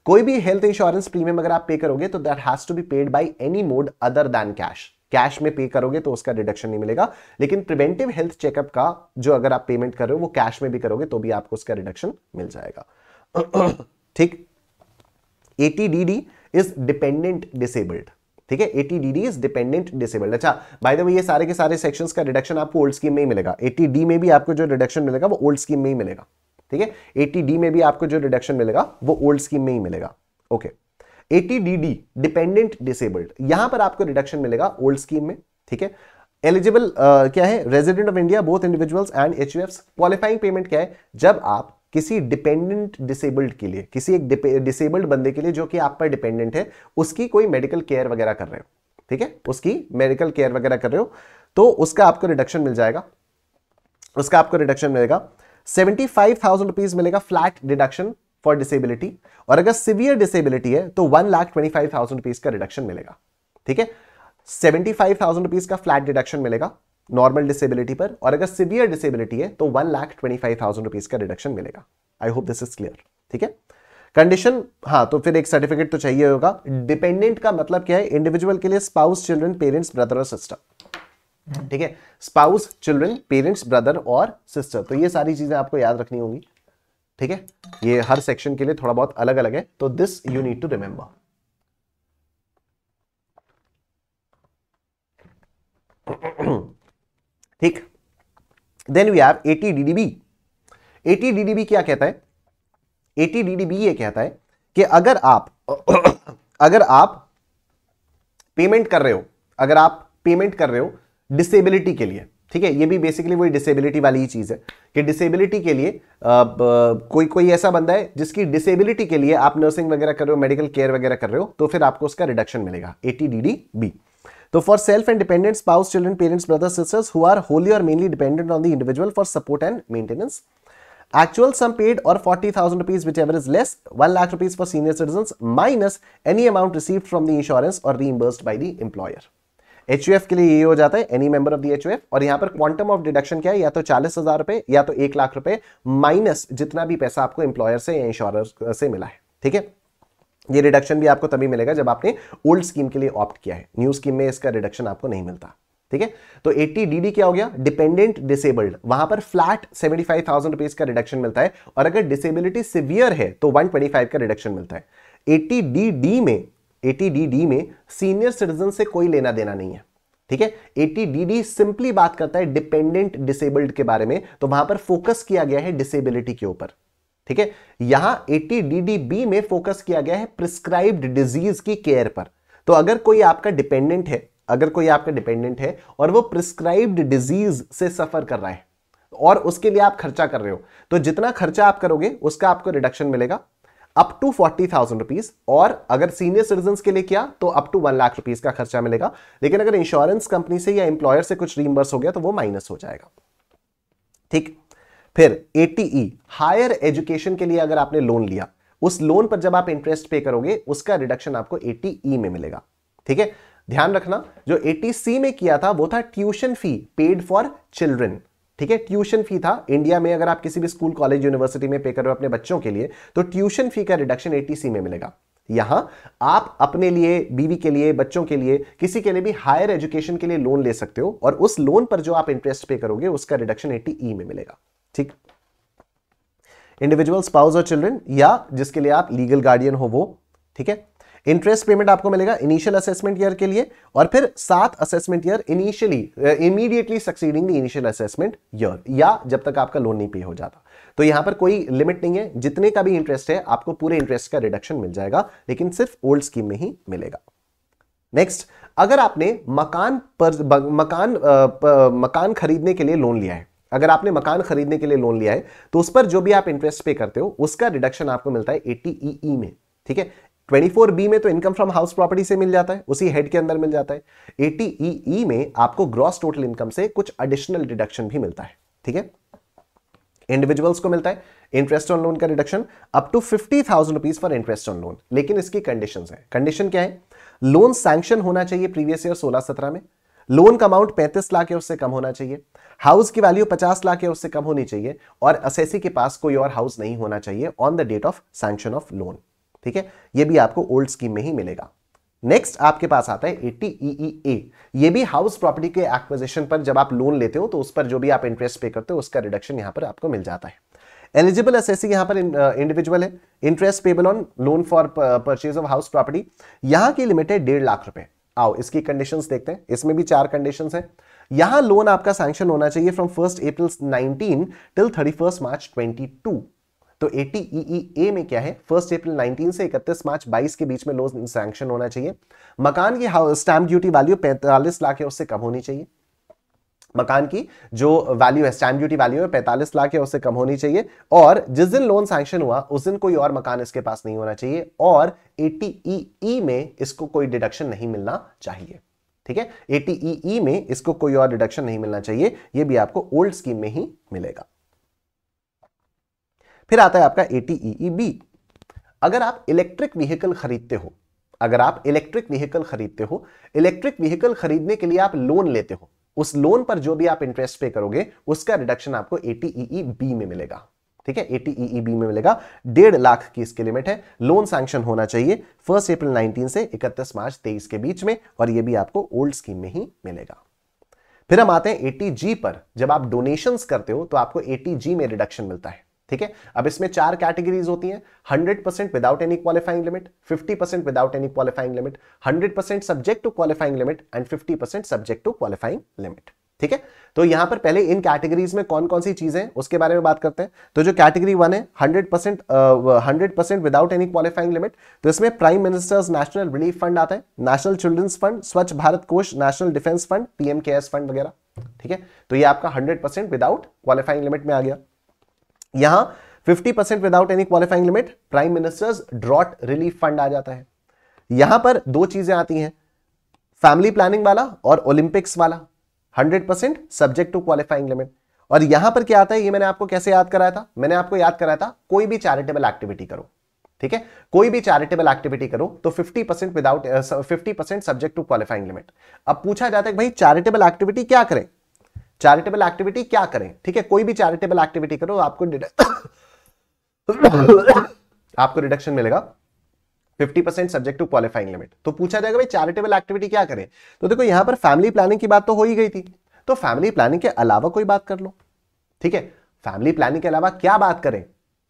Speaker 1: कोई भी हेल्थ इंश्योरेंस प्रीमियम अगर आप पे करोगे तो that has to be paid by any mode other than cash. Cash में pay करोगे तो उसका रिडक्शन नहीं मिलेगा, लेकिन प्रिवेंटिव हेल्थ चेकअप का जो अगर आप पेमेंट कर रहे हो वो कैश में भी करोगे तो भी आपको उसका रिडक्शन मिल जाएगा। ठीक, ATDD इज डिपेंडेंट डिसेबल्ड। ठीक है, ATDD इज डिपेंडेंट डिसेबल्ड। अच्छा, बाय द वे ये सारे के सारे सेक्शंस का रिडक्शन आपको ओल्ड स्कीम में ही मिलेगा। ATD में भी आपको जो रिडक्शन मिलेगा वो ओल्ड स्कीम में ही मिलेगा। ठीक है, ATD में भी आपको जो रिडक्शन मिलेगा वो ओल्ड स्कीम में ही मिलेगा। ओके, ATDD डिपेंडेंट डिसेबल्ड, यहां पर आपको रिडक्शन मिलेगा ओल्ड स्कीम में। ठीक है, एलिजिबल क्या है, resident of India both individuals and HUFs। Qualifying payment क्या है, जब आप किसी डिपेंडेंट डिसेबल्ड के लिए, किसी एक डिसेबल्ड बंदे के लिए जो कि आप पर डिपेंडेंट है, उसकी कोई मेडिकल केयर वगैरह कर रहे हो, ठीक है, उसकी मेडिकल केयर वगैरह कर रहे हो, तो उसका आपको रिडक्शन मिल जाएगा, उसका आपको रिडक्शन मिलेगा 75,000 रुपीज मिलेगा फ्लैट डिडक्शन फॉर डिसेबिलिटी, और अगर सिवियर डिसेबिलिटी है तो 1,25,000 रुपीज का रिडक्शन मिलेगा, ठीक है। 75,000 रुपीज का फ्लैट डिडक्शन मिलेगा नॉर्मल डिसेबिलिटी पर, और अगर सिवियर डिसेबिलिटी है तो 1,25,000 रुपीज का रिडक्शन मिलेगा। I hope this is clear, ठीक है। कंडीशन, हाँ, तो फिर एक सर्टिफिकेट तो चाहिए होगा। डिपेंडेंट का मतलब क्या है? इंडिविजुअल के लिए स्पाउस, चिल्ड्रन, पेरेंट्स, ब्रदर और सिस्टर, ठीक है। स्पाउस, चिल्ड्रन, पेरेंट्स, ब्रदर और सिस्टर, तो ये सारी चीजें आपको याद रखनी होंगी, ठीक है। ये हर सेक्शन के लिए थोड़ा बहुत अलग अलग है, तो this you need to remember. ठीक, then we have ATDDB। ATDDB क्या कहता है? ATDDB ये कहता है कि अगर आप पेमेंट कर रहे हो, अगर आप पेमेंट कर रहे हो डिसेबिलिटी के लिए, ठीक है, ये भी बेसिकली वही डिसेबिलिटी वाली ही चीज है कि डिसेबिलिटी के लिए कोई ऐसा बंदा है जिसकी डिसेबिलिटी के लिए आप नर्सिंग वगैरह कर रहे हो, मेडिकल केयर वगैरह कर रहे हो, तो फिर आपको उसका रिडक्शन मिलेगा, ATDDB। तो for self and dependent spouse, children, parents, brothers, sisters who are wholly or mainly dependent on the individual for support and maintenance, actual sum paid or 40,000 rupees whichever is less, 1 lakh rupees for senior citizens minus any amount received from the insurance or reimbursed by the employer। HUF के लिए ये हो जाता है any member of the HUF, और यहां पर quantum of deduction क्या है? या तो 40,000 रुपए या तो 1 लाख रुपए माइनस जितना भी पैसा आपको एम्प्लॉयर से या इंश्योरर से मिला है, ठीक है। ये रिडक्शन भी आपको तभी मिलेगा जब आपने ओल्ड स्कीम के लिए ऑप्ट किया है, न्यू स्कीम में इसका रिडक्शन आपको नहीं मिलता, ठीक है। तो ATDD क्या हो गया? डिपेंडेंट डिसेबल्ड, वहां पर फ्लैट 75,000 रुपीज का रिडक्शन मिलता है, और अगर डिसेबिलिटी सिवियर है तो 125 का रिडक्शन मिलता है। ATDD में सीनियर सिटीजन से कोई लेना देना नहीं है, ठीक है। ATDD सिंपली बात करता है डिपेंडेंट डिसेबल्ड के बारे में, तो वहां पर फोकस किया गया है डिसेबिलिटी के ऊपर, ठीक है। यहां ATDDB में फोकस किया गया है प्रिस्क्राइब्ड डिजीज की केयर पर। तो अगर कोई आपका डिपेंडेंट है, और वो प्रिस्क्राइब्ड डिजीज से सफर कर रहा है और उसके लिए आप खर्चा कर रहे हो, तो जितना खर्चा आप करोगे उसका आपको रिडक्शन मिलेगा अप टू 40,000 रुपीज, और अगर सीनियर सिटीजन के लिए किया तो अप टू 1 लाख रुपीज का खर्चा मिलेगा। लेकिन अगर इंश्योरेंस कंपनी से या एम्प्लॉयर से कुछ रीइंबर्स हो गया तो वो माइनस हो जाएगा, ठीक। फिर ATE, हायर एजुकेशन के लिए अगर आपने लोन लिया, उस लोन पर जब आप इंटरेस्ट पे करोगे उसका रिडक्शन आपको ATE में मिलेगा, ठीक है। ध्यान रखना, जो ATC में किया था वो था tuition fee paid for children, ठीक है। ट्यूशन फी था, इंडिया में अगर आप किसी भी स्कूल, कॉलेज, यूनिवर्सिटी में पे कर रहे हो अपने बच्चों के लिए, तो ट्यूशन फी का रिडक्शन ATC में मिलेगा। यहां आप अपने लिए, बीवी के लिए, बच्चों के लिए, किसी के लिए भी हायर एजुकेशन के लिए लोन ले सकते हो, और उस लोन पर जो आप इंटरेस्ट पे करोगे उसका रिडक्शन ATE में मिलेगा, ठीक। इंडिविजुअल, स्पाउस और चिल्ड्रन, या जिसके लिए आप लीगल गार्डियन हो वो, ठीक है। इंटरेस्ट पेमेंट आपको मिलेगा इनिशियल असेसमेंट ईयर के लिए, और फिर 7 assessment year immediately succeeding the initial assessment year, या जब तक आपका लोन नहीं पे हो जाता। तो यहां पर कोई लिमिट नहीं है, जितने का भी इंटरेस्ट है आपको पूरे इंटरेस्ट का रिडक्शन मिल जाएगा, लेकिन सिर्फ ओल्ड स्कीम में ही मिलेगा। नेक्स्ट, अगर आपने मकान खरीदने के लिए लोन लिया है, तो उस पर जो भी आप इंटरेस्ट पे करते हो उसका रिडक्शन आपको मिलता है ATEE में, ठीक है। 24B में तो इनकम फ्रॉम हाउस प्रॉपर्टी से मिल जाता है, उसी हेड के अंदर मिल जाता है। ATEE में आपको ग्रॉस टोटल इनकम से कुछ एडिशनल डिडक्शन भी मिलता है, ठीक है। इंडिविजुअल्स को मिलता है इंटरेस्ट ऑन लोन का reduction up to 50,000 rupees for interest on loan, लेकिन इसकी कंडीशंस है। कंडीशन क्या है? लोन सैंक्शन होना चाहिए प्रीवियस ईयर 16-17 में, लोन का अमाउंट 35 लाख या उससे कम होना चाहिए, हाउस की वैल्यू 50 लाख या उससे कम होनी चाहिए, और असेसी के पास कोई और हाउस नहीं होना चाहिए on the date of sanction of loan, ठीक है। ये भी आपको ओल्ड स्कीम में ही मिलेगा। नेक्स्ट आपके पास आता है ATEEA, ये भी हाउस प्रॉपर्टी के एक्विजिशन पर जब आप लोन लेते हो तो उस पर जो भी आप इंटरेस्ट पे करते हो उसका रिडक्शन यहां पर आपको मिल जाता है। एलिजिबल असेसी यहां पर इंडिविजुअल है, interest payable on loan for purchase of house property, यहां की लिमिट है 1.5 लाख रुपए। आओ इसकी कंडीशंस देखते हैं, इसमें भी 4 कंडीशंस हैं। यहां लोन आपका सैंक्शन होना चाहिए फ्रॉम 1 अप्रैल 19 टिल 31 मार्च 22। तो ATEEA में क्या है? 1 अप्रैल 19 से 31 मार्च 22 के बीच में लोन सैंक्शन होना चाहिए। मकान की स्टैंप ड्यूटी वैल्यू 45 लाख है उससे कम होनी चाहिए। मकान की जो वैल्यू है, स्टैंप ड्यूटी वैल्यू है 45 लाख है, उससे कम होनी चाहिए। और जिस दिन लोन सैंक्शन हुआ उस दिन कोई और मकान इसके पास नहीं होना चाहिए, और 80EE में इसको कोई डिडक्शन नहीं मिलना चाहिए। ठीक है, 80EE में इसको कोई और डिडक्शन नहीं मिलना चाहिए, ये भी आपको ओल्ड स्कीम में ही मिलेगा। फिर आता है आपका 80EEB। अगर आप इलेक्ट्रिक व्हीकल खरीदते हो, अगर आप इलेक्ट्रिक व्हीकल खरीदते हो, इलेक्ट्रिक व्हीकल खरीदने के लिए आप लोन लेते हो, उस लोन पर जो भी आप इंटरेस्ट पे करोगे उसका रिडक्शन आपको 80EEB में मिलेगा। ठीक है, 80EEB में मिलेगा। 1.5 लाख की इसकी लिमिट है। लोन सैंक्शन होना चाहिए 1 अप्रैल 19 से 31 मार्च 23 के बीच में, और यह भी आपको ओल्ड स्कीम में ही मिलेगा। फिर हम आते हैं 80G पर। जब आप डोनेशंस करते हो तो आपको 80G में रिडक्शन मिलता है। ठीक है, अब इसमें 4 कैटेगरीज होती हैं। 100% without any qualifying limit, 50% without any qualifying limit, 100% subject to qualifying limit and 50% subject to qualifying limit. ठीक है, तो यहां पर पहले इन कैटेगरीज में कौन कौन सी चीजें हैं उसके बारे में बात करते हैं। तो जो कैटेगरी 1 है 100% विदाउट एनी क्वालिफाइंग लिमिट, तो इसमें prime ministers national relief fund आता है, नेशनल चिल्ड्रंस फंड, स्वच्छ भारत कोष, national defence fund, PM cares fund वगैरह। ठीक है, तो ये आपका 100% विदाउट क्वालिफाइंग लिमिट में आ गया। यहां 50% without any qualifying limit prime minister's drought relief fund आ जाता है। यहां पर 2 चीजें आती हैं, फैमिली प्लानिंग वाला और ओलंपिक्स वाला, 100% सब्जेक्ट टू क्वालिफाइंग लिमिट। और यहां पर क्या आता है, ये मैंने आपको कैसे याद कराया था, मैंने आपको याद कराया था कोई भी चैरिटेबल एक्टिविटी करो। ठीक है, कोई भी चैरिटेबल एक्टिविटी करो तो 50% without 50% subject to qualifying limit. अब पूछा जाता है कि भाई चैरिटेबल एक्टिविटी क्या करें, चैरिटेबल एक्टिविटी क्या करें। ठीक है, कोई भी चैरिटेबल एक्टिविटी करो आपको आपको रिडक्शन मिलेगा 50% सब्जेक्ट टू क्वालिफाइंग लिमिट। तो पूछा जाएगा भाई चैरिटेबल एक्टिविटी क्या करें, तो देखो यहां पर फैमिली प्लानिंग की बात तो हो ही गई थी, तो फैमिली प्लानिंग के अलावा कोई बात कर लो। ठीक है, फैमिली प्लानिंग के अलावा क्या बात करें,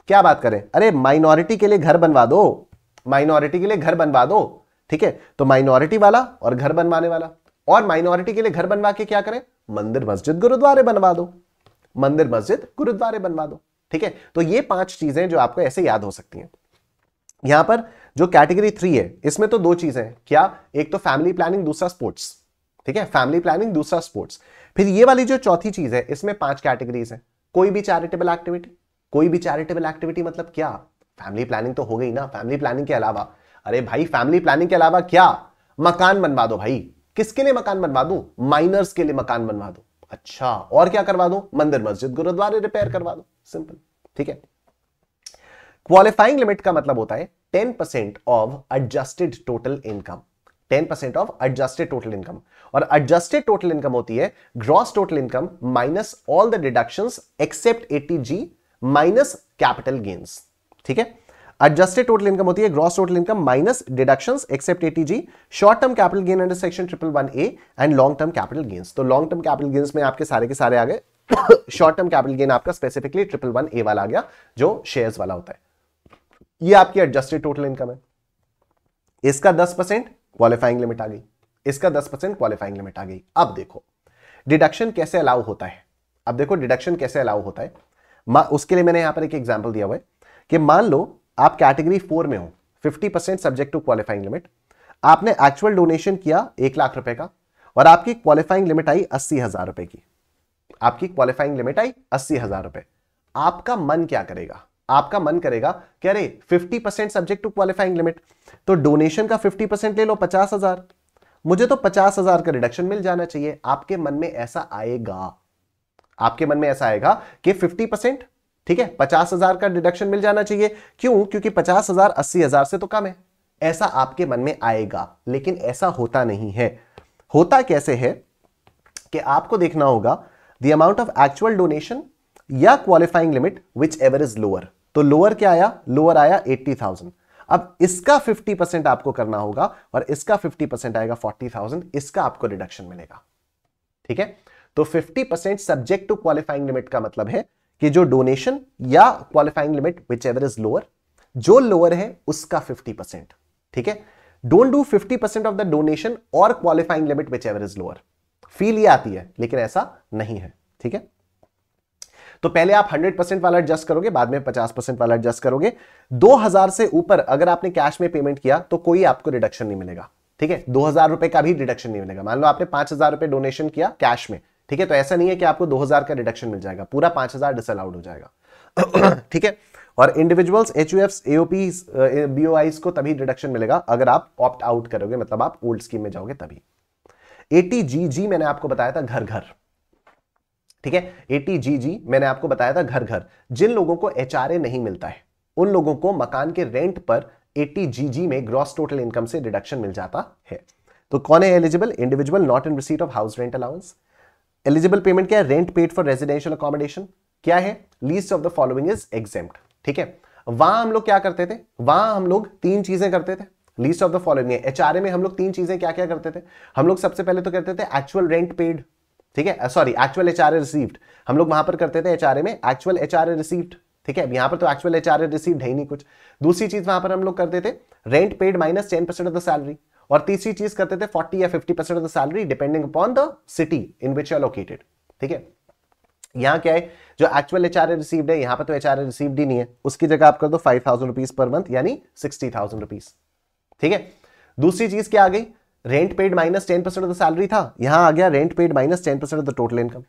Speaker 1: क्या बात करें, अरे माइनॉरिटी के लिए घर बनवा दो, माइनॉरिटी के लिए घर बनवा दो। ठीक है, तो माइनॉरिटी वाला और घर बनवाने वाला, और माइनॉरिटी के लिए घर बनवा के क्या करें, मंदिर मस्जिद गुरुद्वारे बनवा दो, मंदिर मस्जिद गुरुद्वारे बनवा दो। ठीक है, तो ये 5 चीजें जो आपको ऐसे याद हो सकती हैं। यहां पर जो कैटेगरी 3 है इसमें तो 2 चीजें हैं, क्या, एक तो फैमिली प्लानिंग, दूसरा स्पोर्ट्स। ठीक है, फैमिली प्लानिंग, दूसरा स्पोर्ट्स। फिर ये वाली जो चौथी चीज है इसमें 5 कैटेगरीज हैं, कोई भी चैरिटेबल एक्टिविटी। कोई भी चैरिटेबल एक्टिविटी मतलब क्या, फैमिली प्लानिंग तो हो गई ना, फैमिली प्लानिंग के अलावा, अरे भाई फैमिली प्लानिंग के अलावा क्या, मकान बनवा दो भाई, किसके लिए मकान बनवा दूं, माइनर्स के लिए मकान बनवा दो। अच्छा, और क्या करवा दो, मंदिर मस्जिद गुरुद्वारे रिपेयर करवा दो, सिंपल। ठीक है, क्वालिफाइंग लिमिट का मतलब होता है 10% of adjusted total income, 10% of adjusted total income. और एडजस्टेड टोटल इनकम होती है gross total income minus all the deductions except 80G minus capital gains. ठीक है, एडजस्टेड टोटल इनकम होती है gross total income minus deductions except 80G, short term capital gain under section 111A and long term capital gains. तो long term capital gains में आपके सारे के सारे आ गए, शॉर्ट टर्म कैपिटल गेन आपका स्पेसिफिकली 111A वाला आ गया जो शेयर्स वाला होता है। ये आपकी एडजस्टेड टोटल इनकम है। इसका 10% क्वालिफाइंग लिमिट आ गई, इसका 10% क्वालिफाइंग लिमिट आ गई। अब देखो डिडक्शन कैसे अलाउ होता है, अब देखो डिडक्शन कैसे अलाउ होता है। उसके लिए मैंने यहां पर एक एग्जांपल दिया हुआ है कि मान लो आप कैटेगरी 4 में हो, 50% सब्जेक्ट टू क्वालिफाइंग लिमिट, आपने एक्चुअल डोनेशन किया 1 लाख रुपए का और आपकी क्वालिफाइंग लिमिट आई 80,000 रुपए की, आपकी क्वालिफाइंग लिमिट आई 80,000 रुपए। आपका मन क्या करेगा, आपका मन करेगा कि अरे 50% सब्जेक्ट टू क्वालिफाइंग लिमिट, तो डोनेशन का 50% ले लो 50,000, मुझे तो 50,000 का रिडक्शन मिल जाना चाहिए। आपके मन में ऐसा आएगा, आपके मन में ऐसा आएगा कि 50%, ठीक है, 50,000 का डिडक्शन मिल जाना चाहिए। क्यों, क्योंकि 50,000 80,000 से तो कम है, ऐसा आपके मन में आएगा। लेकिन ऐसा होता नहीं है। होता कैसे है कि आपको देखना होगा the amount of actual donation या qualifying limit whichever is lower. तो लोअर क्या आया, लोअर आया 80,000। अब इसका 50% आपको करना होगा और इसका 50% आएगा 40,000, इसका आपको रिडक्शन मिलेगा। ठीक है, तो 50% सब्जेक्ट टू क्वालिफाइंग लिमिट का मतलब है कि जो डोनेशन या qualifying limit whichever is lower, जो लोअर है उसका 50%। ठीक है, don't do 50% of the donation or qualifying limit whichever is lower. फील ये आती है लेकिन ऐसा नहीं है। ठीक है, तो पहले आप 100% वाला एडजस्ट करोगे, बाद में 50% वाला एडजस्ट करोगे। 2,000 से ऊपर अगर आपने कैश में पेमेंट किया तो कोई आपको रिडक्शन नहीं मिलेगा। ठीक है, 2,000 रुपए का भी रिडक्शन नहीं मिलेगा। मान लो आपने 5,000 रुपए डोनेशन किया कैश में, ठीक है, तो ऐसा नहीं है कि आपको 2000 का रिडक्शन मिल जाएगा, पूरा 5000 डिसअलाउड हो जाएगा। ठीक है, और इंडिविजुअल्स, एचयूएफ्स, एओपीज, बीओआईज को तभी रिडक्शन मिलेगा अगर आप ऑप्ट आउट करोगे, मतलब आप ओल्ड स्कीम में जाओगे तभी। एटीजीजी मैंने आपको बताया था घर घर, ठीक है, एटीजीजी मैंने आपको बताया था घर घर। जिन लोगों को एचआरए नहीं मिलता है उन लोगों को मकान के रेंट पर एटीजीजी में ग्रॉस टोटल इनकम से डिडक्शन मिल जाता है। तो कौन है eligible? Individual not in receipt of house rent allowance. Eligible payment क्या है? Rent paid for residential accommodation. क्या है? Least of the following is exempt. ठीक है, वहां हम लोग क्या करते थे? वहां हम लोग 3 चीजें करते थे, लीस्ट ऑफ द फॉलोइंग है। एचआरए में हम लोग 3 चीजें क्या क्या करते थे? हम लोग सबसे पहले तो करते थे एक्चुअल रेंट पेड, ठीक है, सॉरी एक्चुअल एचआरए रिसीव्ड, हम लोग वहां पर करते थे एचआरए में एक्चुअल एचआरए रिसीव्ड। ठीक है, यहां पर तो एक्चुअल एचआरए रिसीव्ड है ही नहीं कुछ। दूसरी चीज वहां पर हम लोग करते थे rent paid minus 10% of the salary, और तीसरी चीज करते थे 40 या 50% of the salary depending upon the city in which you are located. ठीक है, यहां क्या है, जो एक्चुअल एचआरए रिसीव्ड है, यहां पर तो एचआरए रिसीव्ड ही नहीं है, उसकी जगह आप कर दो 5000 रुपीज पर मंथ, यानी 60,000 रुपीज। ठीक है, दूसरी चीज क्या आ गई? Rent paid minus 10% of the salary था, यहां आ गया rent paid minus 10% of the total income.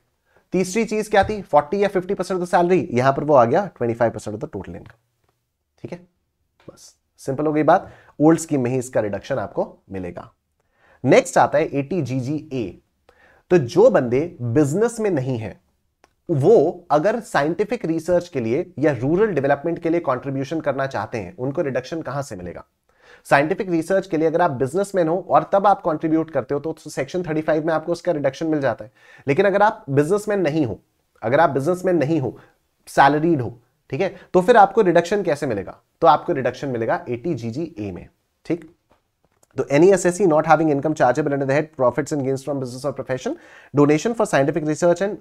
Speaker 1: तीसरी चीज क्या थी? 40 या 50% ऑफ द सैलरी, यहां पर वो आ गया 25% ऑफ द टोटल इनकम। ठीक है, बस सिंपल हो गई बात। ओल्ड स्कीम में ही इसका रिडक्शन आपको मिलेगा। नेक्स्ट आता है एटीजीजीए। तो जो बंदे बिजनेस में नहीं है वो अगर साइंटिफिक रिसर्च के लिए या रूरल डेवलपमेंट के लिए कंट्रीब्यूशन करना चाहते हैं, उनको रिडक्शन कहां से मिलेगा? साइंटिफिक रिसर्च के लिए अगर आप बिजनेसमैन हो और तब आप कंट्रीब्यूट करते हो तो सेक्शन 35 में आपको उसका रिडक्शन मिल जाता है। लेकिन अगर आप बिजनेसमैन नहीं हो, अगर आप बिजनेसमैन नहीं हो, सैलरीड हो, ठीक है, तो फिर आपको रिडक्शन कैसे मिलेगा? तो आपको रिडक्शन मिलेगा एटीजीजीए में। ठीक, तो any assessee not having income chargeable under the head profits and gains from business or profession, donation for scientific research and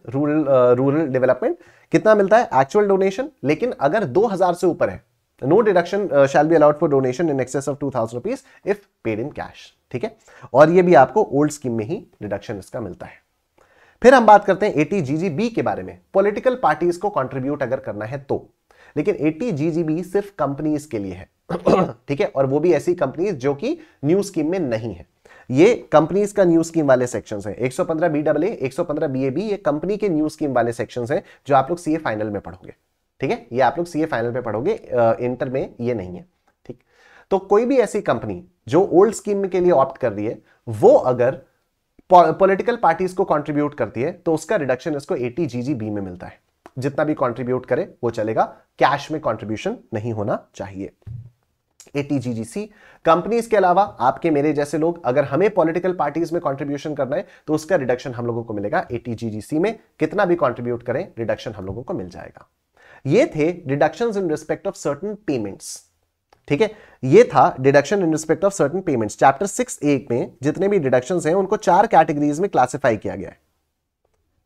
Speaker 1: rural development, कितना मिलता है? एक्चुअल डोनेशन, लेकिन अगर 2000 से ऊपर है, no deduction shall be allowed for donation in excess of 2000 rupees if paid in cash. ठीक है, और ये भी आपको ओल्ड स्कीम में ही रिडक्शन इसका मिलता है। फिर हम बात करते हैं एटीजीजीबी के बारे में। पॉलिटिकल पार्टीज को कंट्रीब्यूट अगर करना है तो, लेकिन एटीजीजीबी सिर्फ कंपनीज के लिए है। ठीक है, और वो भी ऐसी कंपनीज जो कि न्यू स्कीम में नहीं है। ये कंपनीज का न्यू स्कीम वाले सेक्शंस हैं। 115 BAA, 115 BAB, ये कंपनी के न्यू स्कीम वाले सेक्शंस हैं जो आप लोग सीए फाइनल में पढ़ोगे। ठीक है, ये आप लोग सीए फाइनल में पढ़ोगे, इंटर में ये नहीं है। ठीक, तो कोई भी ऐसी कंपनी जो ओल्ड स्कीम के लिए ऑप्ट कर रही है, वो अगर पॉलिटिकल पार्टीज को कंट्रीब्यूट करती है तो उसका रिडक्शन इसको एटीजीजीबी में मिलता है। जितना भी कंट्रीब्यूट करे वो चलेगा, कैश में कंट्रीब्यूशन नहीं होना चाहिए। एटीजीजीसी कंपनीज के अलावा आपके मेरे जैसे लोग, अगर हमें पॉलिटिकल पार्टीज में कंट्रीब्यूशन करना है तो उसका रिडक्शन हम लोगों को मिलेगा एटीजीजीसी में। कितना भी कंट्रीब्यूट करें रिडक्शन हम लोगों को मिल जाएगा। ये थे deductions in respect of certain payments. ठीक है, ये था deduction in respect of certain payments. Chapter 6A में जितने भी डिडक्शंस हैं उनको 4 कैटेगरीज में क्लासिफाई किया गया है।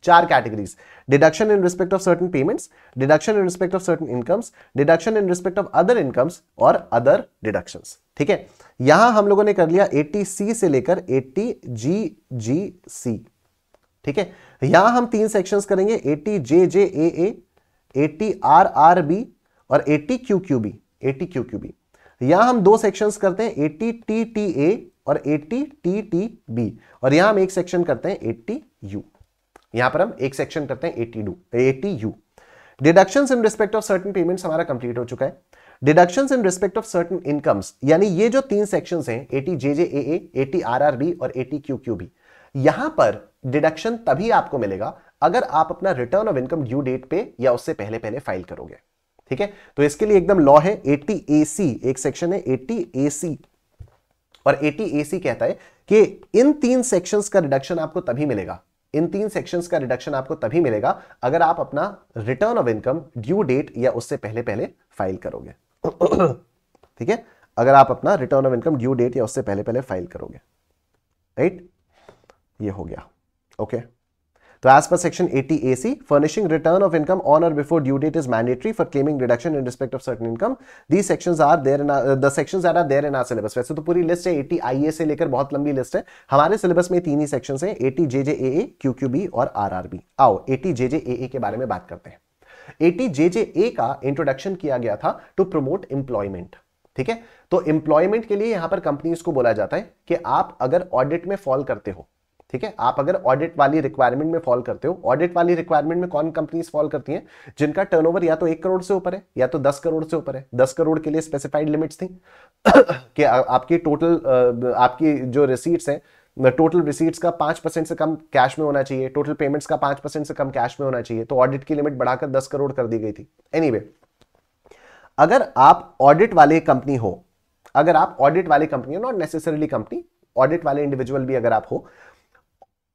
Speaker 1: 4 categories: deduction in respect of certain payments, deduction in respect of certain incomes, deduction in respect of other incomes और अदर डिडक्शंस। ठीक है, यहां हम लोगों ने कर लिया 80C से लेकर 80GGC। ठीक है, यहां हम 3 सेक्शंस करेंगे, 80JJAA, 80RRB और 80QQB। 80QQB यहां हम 2 सेक्शंस करते हैं, 80TTA और 80TTB, और यहां हम एक सेक्शन करते हैं 80U। यहां पर हम एक सेक्शन करते हैं 80U। Deductions in respect of certain payments हमारा कंप्लीट हो चुका है। Deductions in respect of certain incomes, यानी ये जो 3 सेक्शंस हैं 80JJAA, 80RRB और 80QQB, यहां पर डिडक्शन तभी आपको मिलेगा अगर आप अपना return of income due date पे या उससे पहले पहले फाइल करोगे। ठीक है, तो इसके लिए एकदम लॉ है 80AC, एक सेक्शन है 80AC, और 80AC कहता है कि इन 3 सेक्शंस का रिडक्शन आपको तभी मिलेगा, इन 3 सेक्शंस का रिडक्शन आपको तभी मिलेगा अगर आप अपना return of income due date या उससे पहले पहले फाइल करोगे। ठीक है, अगर आप अपना return of income due date या उससे पहले पहले फाइल करोगे। राइट, ये हो गया। ओके, तो as per section 80AC, furnishing return of income on or before due date is mandatory for claiming reduction in respect of certain income. These sections are there in the sections that are there in our syllabus. वैसे तो पूरी list है 80IA से लेकर, बहुत लंबी list है। हमारे सिलेबस में 3 ही सेक्शंस हैं, 80JJAA, QQB और RRB। आओ 80JJAA के बारे में बात करते हैं। 80JJA का इंट्रोडक्शन किया गया था टू प्रमोट एम्प्लॉयमेंट। ठीक है, तो एम्प्लॉयमेंट के लिए यहां पर कंपनीज को बोला जाता है कि आप अगर ऑडिट में फॉल करते हो, ठीक है, आप अगर ऑडिट वाली रिक्वायरमेंट में फॉल करते हो, ऑडिट वाली रिक्वायरमेंट में कौन कंपनीज फॉल करती हैं? जिनका टर्नओवर या तो 1 करोड़ से ऊपर है या तो 10 करोड़ से ऊपर है। 10 करोड़ के लिए स्पेसिफाइड लिमिट्स थी कि आपकी टोटल आपकी जो रिसीट्स है, टोटल रिसीट्स का 5% से कम कैश में होना चाहिए, टोटल पेमेंट्स का 5% से कम कैश में होना चाहिए, तो ऑडिट की लिमिट बढ़ाकर 10 करोड़ कर दी गई थी। एनीवे, अगर आप ऑडिट वाले कंपनी हो, अगर आप ऑडिट वाली कंपनी हो, नॉट नेसेसरीली कंपनी, ऑडिट वाले इंडिविजुअल भी अगर आप हो,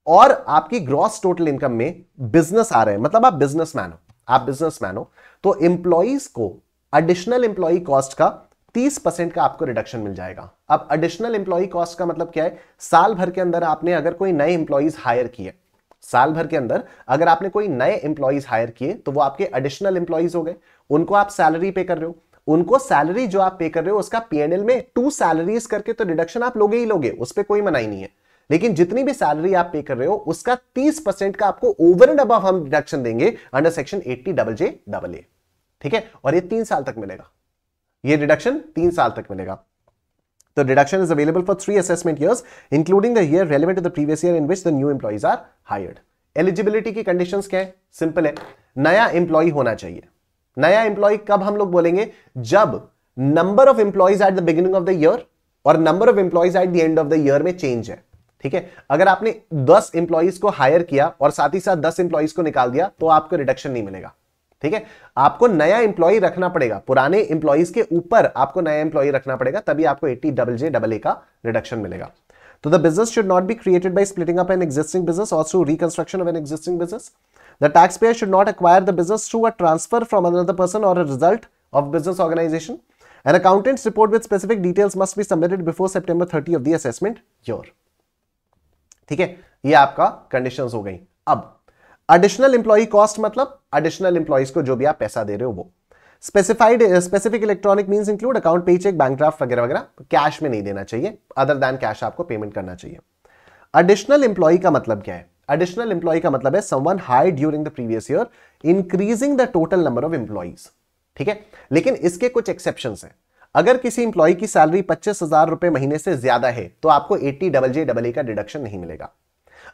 Speaker 1: और आपकी ग्रॉस टोटल इनकम में बिजनेस आ रहे हैं, मतलब आप बिजनेसमैन हो, आप बिजनेसमैन हो, तो एम्प्लॉइज को एडिशनल एम्प्लॉय कॉस्ट का 30% का आपको रिडक्शन मिल जाएगा। अब एडिशनल एम्प्लॉय कॉस्ट का मतलब क्या है? साल भर के अंदर आपने अगर कोई नए एम्प्लॉइज हायर किए, साल भर के अंदर अगर आपने कोई नए एम्प्लॉइज हायर किए, तो वो आपके एडिशनल एम्प्लॉइज हो गए, उनको आप सैलरी पे कर रहे हो, उनको सैलरी जो आप पे कर रहे हो उसका पीएनएल में 2 सैलरीज करके तो डिडक्शन आप लोगे ही लोगे, उस पर कोई मनाही नहीं है। लेकिन जितनी भी सैलरी आप पे कर रहे हो उसका 30% का आपको ओवर एंड अबव हम डिडक्शन देंगे अंडर सेक्शन 80JJAA। ठीक है, और ये 3 साल तक मिलेगा, ये डिडक्शन 3 साल तक मिलेगा। तो deduction is available for 3 assessment years including the year relevant to the previous year in which the new employees are hired. Eligibility की कंडीशंस क्या है? सिंपल है, नया एम्प्लॉय होना चाहिए। नया एम्प्लॉय कब हम लोग बोलेंगे? जब number of employees at the beginning of the year और number of employees at the end of the year में चेंज है। ठीक है, अगर आपने 10 एम्प्लॉइज को हायर किया और साथ ही साथ 10 एम्प्लॉइज को निकाल दिया तो आपको रिडक्शन नहीं मिलेगा। ठीक है, आपको नया एम्प्लॉय रखना पड़ेगा, पुराने एम्प्लॉइज के ऊपर आपको नया एम्प्लॉय रखना पड़ेगा, तभी आपको 80JJAA का रिडक्शन मिलेगा। तो the business should not be created by splitting up an existing business or through reconstruction of an existing business. The taxpayer should not acquire the business through a transfer from another person or a result of business organization. An accountant's report with specific details must be submitted before September 30 of the assessment year. ठीक है, ये आपका conditions हो गई। अब additional employ cost मतलब additional employees को जो भी आप पैसा दे रहे हो वो। Specific electronic means include account, paycheque, bank draft वगैरह वगैरह, कैश में नहीं देना चाहिए, अदर देन कैश आपको पेमेंट करना चाहिए। एडिशनल एम्प्लॉय का मतलब क्या है? एडिशनल एम्प्लॉय का मतलब है someone hired during the previous year increasing the total number of employees. ठीक है, लेकिन इसके कुछ एक्सेप्शंस हैं। अगर किसी एम्प्लॉय की सैलरी 25,000 रुपए महीने से ज्यादा है तो आपको 80JJAA का डिडक्शन नहीं मिलेगा।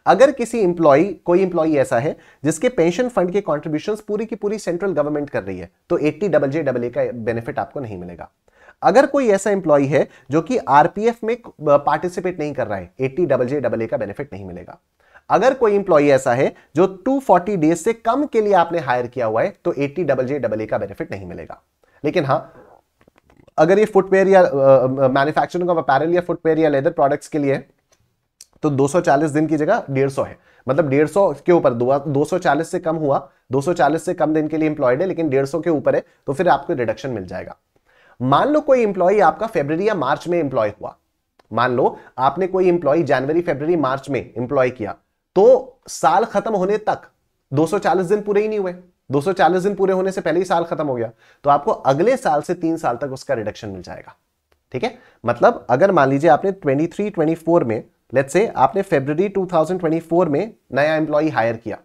Speaker 1: अगर किसी एम्प्लॉय, कोई एम्प्लॉय ऐसा है जिसके पेंशन फंड के कॉन्ट्रीब्यूशंस पूरी की पूरी सेंट्रल गवर्नमेंट कर रही है तो 80JJAA का बेनिफिट आपको नहीं मिलेगा। अगर कोई ऐसा एम्प्लॉय है जो कि आरपीएफ में पार्टिसिपेट नहीं कर रहा है, 80JJAA का बेनिफिट नहीं मिलेगा। अगर कोई इंप्लॉय ऐसा है जो 240 डेज से कम के लिए आपने हायर किया हुआ है तो 80JJAA का बेनिफिट नहीं मिलेगा। लेकिन हाँ, अगर ये फुटवेयर या मैन्युफैक्चरिंग ऑफ अपैरल या फुटवेयर या लेदर प्रोडक्ट्स के लिए तो 240 दिन की जगह 150 है, मतलब 150 के ऊपर 240 से कम हुआ, 240 से कम दिन के लिए इंप्लॉयड है लेकिन 150 के ऊपर है तो फिर आपको रिडक्शन मिल जाएगा। मान लो कोई इंप्लॉय आपका फरवरी या मार्च में इंप्लॉय हुआ, मान लो आपने कोई इंप्लॉय जनवरी, फरवरी, मार्च में इंप्लॉय किया, तो साल खत्म होने तक 240 दिन पूरे ही नहीं हुए, 240 दिन पूरे होने से पहले ही साल खत्म हो गया, तो आपको अगले साल से 3 साल तक उसका रिडक्शन मिल जाएगा। ठीक है, मतलब अगर मान लीजिए आपने 23-24 में, लेट्स से आपने फरवरी 2024 में नया एम्प्लॉय हायर किया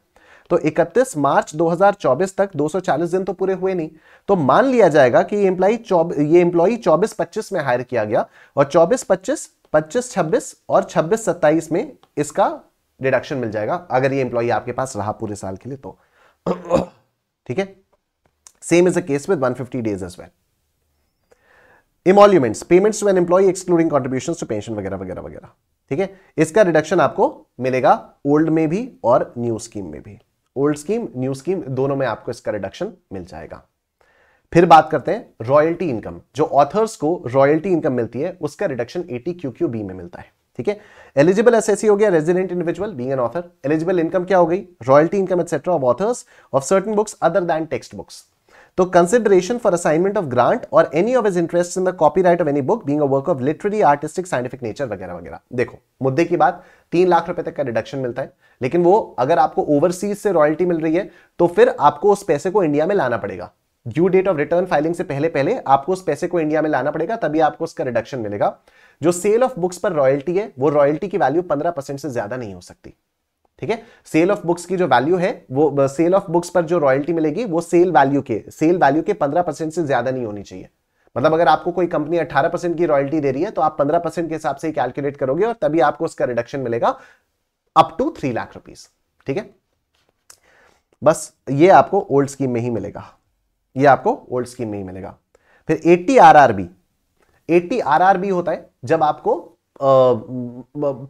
Speaker 1: तो 31 मार्च 2024 तक 240 दिन तो पूरे हुए नहीं, तो मान लिया जाएगा कि ये एम्प्लॉय 24-25 में हायर किया गया और 24-25, 25-26 और 26-27 में इसका डिडक्शन मिल जाएगा अगर ये एम्प्लॉय आपके पास रहा पूरे साल के लिए तो। ठीक है, same is the case with 150 days as well. Emoluments, payments to an employee excluding contributions to pension वगैरह वगैरह वगैरह। ठीक है, इसका रिडक्शन आपको मिलेगा ओल्ड में भी और न्यू स्कीम में भी, ओल्ड स्कीम, न्यू स्कीम दोनों में आपको इसका रिडक्शन मिल जाएगा। फिर बात करते हैं रॉयल्टी इनकम। जो ऑथर्स को रॉयल्टी इनकम मिलती है उसका रिडक्शन 80QQB में मिलता है। ठीक है, एलिजिबल एसएससी हो गया resident individual being an author. Eligible income क्या हो गई? Royalty income etcetera of authors of certain books other than textbooks. तो consideration for assignment of grant or any of his interest in the copyright of any book being a work of literary, artistic, scientific nature वगैरह वगैरह। देखो, मुद्दे की बात, 3 लाख रुपए तक का रिडक्शन मिलता है, लेकिन वो अगर आपको ओवरसीज से रॉयल्टी मिल रही है तो फिर आपको उस पैसे को इंडिया में लाना पड़ेगा। Due date of return filing से पहले पहले आपको उस पैसे को इंडिया में लाना पड़ेगा, तभी आपको उसका रिडक्शन मिलेगा। जो सेल ऑफ बुक्स पर रॉयल्टी है वो रॉयल्टी की वैल्यू 15% से ज्यादा नहीं हो सकती। ठीक है, सेल ऑफ बुक्स की जो वैल्यू है वो, सेल ऑफ बुक्स पर जो रॉयल्टी मिलेगी वो सेल वैल्यू के 15% से ज्यादा नहीं होनी चाहिए। मतलब अगर आपको कोई कंपनी 18% की रॉयल्टी दे रही है तो आप 15% के हिसाब से ही कैलकुलेट करोगे और तभी आपको उसका रिडक्शन मिलेगा। Up to 3 lakh rupees. ठीक है, बस ये आपको ओल्ड स्कीम में ही मिलेगा, ये आपको ओल्ड स्कीम में ही मिलेगा। फिर 80 आरआरबी, 80 आरआरबी होता है जब आपको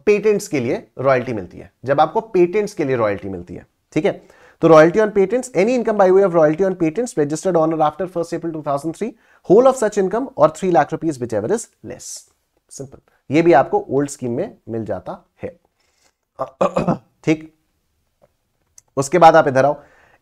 Speaker 1: पेटेंट्स के लिए रॉयल्टी मिलती है, जब आपको पेटेंट्स के लिए रॉयल्टी मिलती है। ठीक है, तो royalty on patents, any income by way of royalty on patents registered on or after 1 April 2003, whole of such income or 3 lakh rupees whichever is less. Simple, ये भी आपको ओल्ड स्कीम में मिल जाता है। ठीक, उसके बाद आप इधर आओ,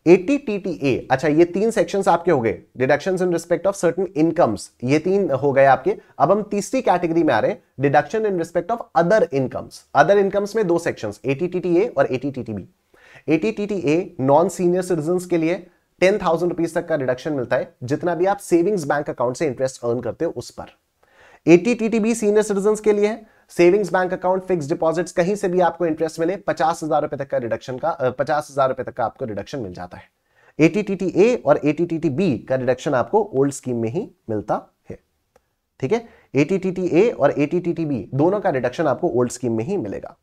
Speaker 1: 80 TTA। अच्छा, ये 3 सेक्शंस आपके हो गए, deductions in respect of certain incomes, ये 3 हो गए आपके। अब हम तीसरी कैटेगरी में आ रहे हैं, deduction in respect of other incomes. Other incomes में 2 सेक्शंस, 80 TTA और 80 TTB। 80 TTA non senior citizen के लिए 10,000 रुपीज तक का डिडक्शन मिलता है, जितना भी आप सेविंग्स बैंक अकाउंट से इंटरेस्ट अर्न करते हो उस पर। 80 TTB सीनियर सिटीजन के लिए है, savings bank account, fix deposits, कहीं से भी आपको इंटरेस्ट मिले 50,000 रुपए तक का रिडक्शन का 50,000 रुपए तक का आपको रिडक्शन मिल जाता है। 80 TTA और 80 TTB का रिडक्शन आपको ओल्ड स्कीम में ही मिलता है। ठीक है, 80 TTA और 80 TTB दोनों का रिडक्शन आपको ओल्ड स्कीम में ही मिलेगा।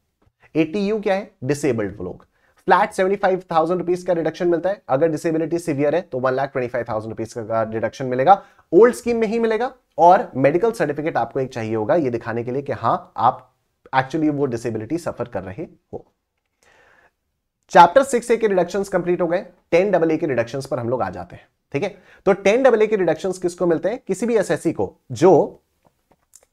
Speaker 1: 80U क्या है, डिसेबल्ड लोग, फ्लैट 75,000 रुपीज का रिडक्शन मिलता है। अगर डिसेबिलिटी सीवियर है तो 1,25,000 रुपीज का रिडक्शन मिलेगा, ओल्ड स्कीम में ही मिलेगा। और मेडिकल सर्टिफिकेट आपको एक चाहिए होगा ये दिखाने के लिए कि हां आप एक्चुअली वो डिसेबिलिटी सफर कर रहे हो। चैप्टर 6A के रिडक्शंस कंप्लीट हो गए, 10AA के रिडक्शंस पर हम लोग आ जाते हैं। ठीक है, तो 10AA के रिडक्शंस किसको मिलते हैं, किसी भी एसएससी को जो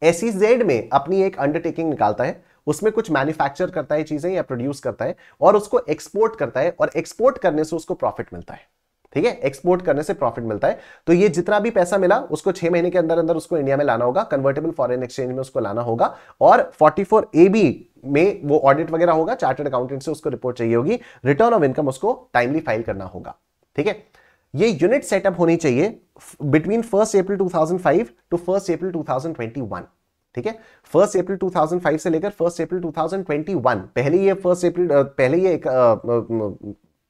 Speaker 1: SEZ में अपनी एक अंडरटेकिंग निकालता है, उसमें कुछ मैन्युफैक्चर करता है चीजें या प्रोड्यूस करता है और उसको एक्सपोर्ट करता है, और एक्सपोर्ट करने से उसको प्रॉफिट मिलता है। ठीक है, एक्सपोर्ट करने से प्रॉफिट मिलता है। तो ये जितना भी पैसा मिला उसको 6 महीने के अंदर अंदर उसको इंडिया में लाना होगा, कन्वर्टेबल फॉरेन एक्सचेंज में उसको लाना होगा, और 44AB में वो ऑडिट वगैरह होगा, चार्टर्ड अकाउंटेंट से उसको रिपोर्ट चाहिए होगी, रिटर्न ऑफ इनकम उसको टाइमली फाइल करना होगा। ठीक है, ये यूनिट सेटअप होनी चाहिए बिटवीन 1 अप्रैल 2005 टू 1 अप्रैल 2021। ठीक है, 1 अप्रैल 2005 से लेकर 1 अप्रैल 2021, पहले ये 1 अप्रैल पहले ये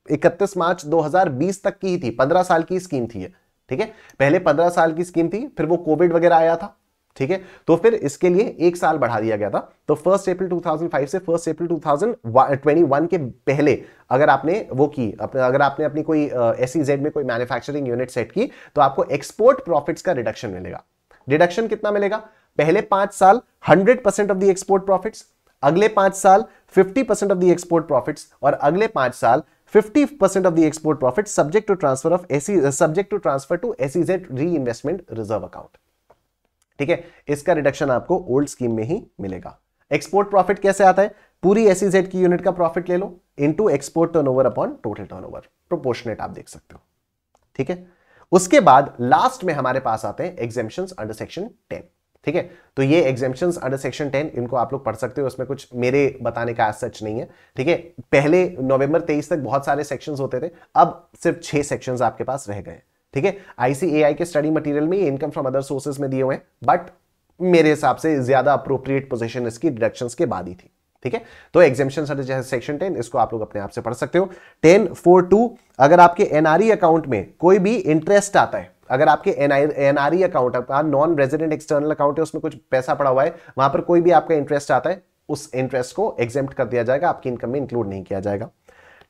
Speaker 1: 31 मार्च 2020 तक की ही थी, 15 साल की स्कीम थी ये। ठीक है, पहले 15 साल की स्कीम थी, फिर वो कोविड वगैरह आया था। ठीक है, तो फिर इसके लिए 1 साल बढ़ा दिया गया था। तो 1 अप्रैल 2005 से 1 अप्रैल 2021 के पहले अगर आपने वो की, अगर आपने अपनी कोई SEZ में कोई मैन्युफैक्चरिंग यूनिट सेट की, तो आपको एक्सपोर्ट प्रॉफिट्स का रिडक्शन मिलेगा। डिडक्शन कितना मिलेगा, पहले 5 साल 100% ऑफ द एक्सपोर्ट प्रॉफिट्स, अगले 5 साल 50% ऑफ द एक्सपोर्ट प्रॉफिट्स, और अगले 5 साल 50% of the export profit subject to transfer to SEZ reinvestment reserve account. ठीक है, इसका रिडक्शन आपको ओल्ड स्कीम में ही मिलेगा। एक्सपोर्ट प्रॉफिट कैसे आता है, पूरी SEZ की यूनिट का प्रॉफिट ले लो into export turnover upon total turnover, proportionate आप देख सकते हो। ठीक है, उसके बाद लास्ट में हमारे पास आते हैं एग्जेम्पशंस अंडर सेक्शन 10। ठीक है, तो ये एग्जेम्पशंस अंडर सेक्शन 10 इनको आप लोग पढ़ सकते हो, उसमें कुछ मेरे बताने का सच नहीं है। ठीक है, पहले नवंबर 23 तक बहुत सारे सेक्शंस होते थे, अब सिर्फ 6 सेक्शंस आपके पास रह गए। ठीक है, ICAI के स्टडी मटेरियल में इनकम फ्रॉम अदर सोर्सेज में दिए हुए हैं, बट मेरे हिसाब से ज्यादा अप्रोप्रिएट पोजीशन इसकी डिडक्शंस के बाद ही थी। ठीक है, तो एग्जेम्पशंस अंडर सेक्शन 10 इसको आप लोग अपने आप से पढ़ सकते हो। 10.4.2 अगर आपके NRE अकाउंट में कोई भी इंटरेस्ट आता है, अगर आपके NRE account non resident external account है, उसमें कुछ पैसा पड़ा हुआ है, वहां पर कोई भी आपका इंटरेस्ट आता है, उस इंटरेस्ट को एग्जेम्प्ट कर दिया जाएगा, आपकी इनकम में इंक्लूड नहीं किया जाएगा।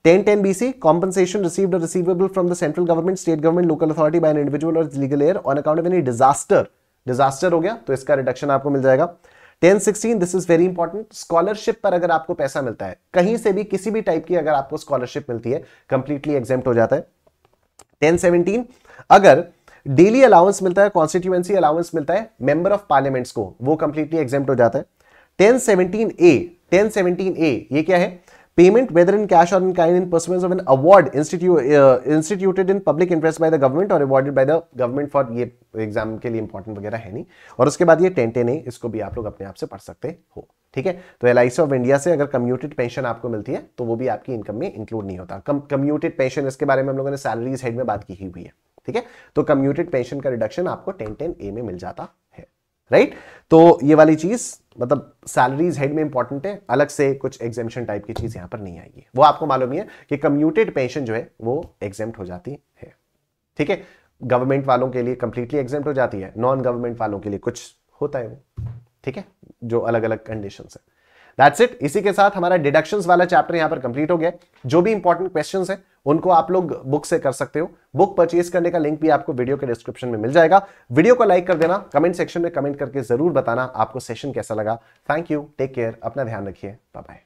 Speaker 1: 10.10BC compensation received or receivable from the central government, state government, local authority by an individual or legal heir on account of any disaster हो गया तो इसका रिडक्शन आपको मिल जाएगा। 10.16 this is very important, scholarship पर अगर आपको पैसा मिलता है, कहीं से भी किसी भी टाइप की अगर आपको स्कॉलरशिप मिलती है, कंप्लीटली एग्जेम्प्ट हो जाता है। 10.17 अगर डेली अलाउंस मिलता है, कॉन्स्टिट्यूएंसी अलाउंस मिलता है मेंबर ऑफ पार्लियामेंट्स को, वो कंप्लीटली एग्जेम्प्ट हो जाता है। 1017A ये क्या है, payment weather in cash or in kind in pursuance of an award instituted in public interest by the government or awarded by the government for, ये exam के लिए इंपॉर्टेंट वगैरह है नहीं। और उसके बाद ये 1010A, इसको भी आप लोग अपने आप से पढ़ सकते हो। ठीक है, तो LIC ऑफ इंडिया से अगर कम्यूटेड पेंशन आपको मिलती है तो वो भी आपकी इनकम में इंक्लूड नहीं होता। कम्यूटेड पेंशन, इसके बारे में हम लोगों ने सैलरीज हेड में बात की हुई है। ठीक है, तो कम्यूटेड पेंशन का रिडक्शन आपको 1010A में मिल जाता है। राइट, तो ये वाली चीज मतलब सैलरीज हेड में इंपॉर्टेंट है, अलग से कुछ एग्जेम्पशन टाइप की चीज यहां पर नहीं आएगी। वो आपको मालूम ही है कि कम्यूटेड पेंशन जो है वो एग्जेम्प्ट हो जाती है। ठीक है, गवर्नमेंट वालों के लिए कंप्लीटली एग्जेम्प्ट हो जाती है, नॉन गवर्नमेंट वालों के लिए कुछ होता है वो। ठीक है, जो अलग अलग कंडीशंस है। That's it. इसी के साथ हमारा डिडक्शंस वाला चैप्टर यहां पर कंप्लीट हो गया। जो भी इंपॉर्टेंट क्वेश्चंस है उनको आप लोग बुक से कर सकते हो। बुक परचेज करने का लिंक भी आपको वीडियो के डिस्क्रिप्शन में मिल जाएगा। वीडियो को लाइक कर देना, कमेंट सेक्शन में कमेंट करके जरूर बताना आपको सेशन कैसा लगा। थैंक यू, टेक केयर, अपना ध्यान रखिए, बाय बाय।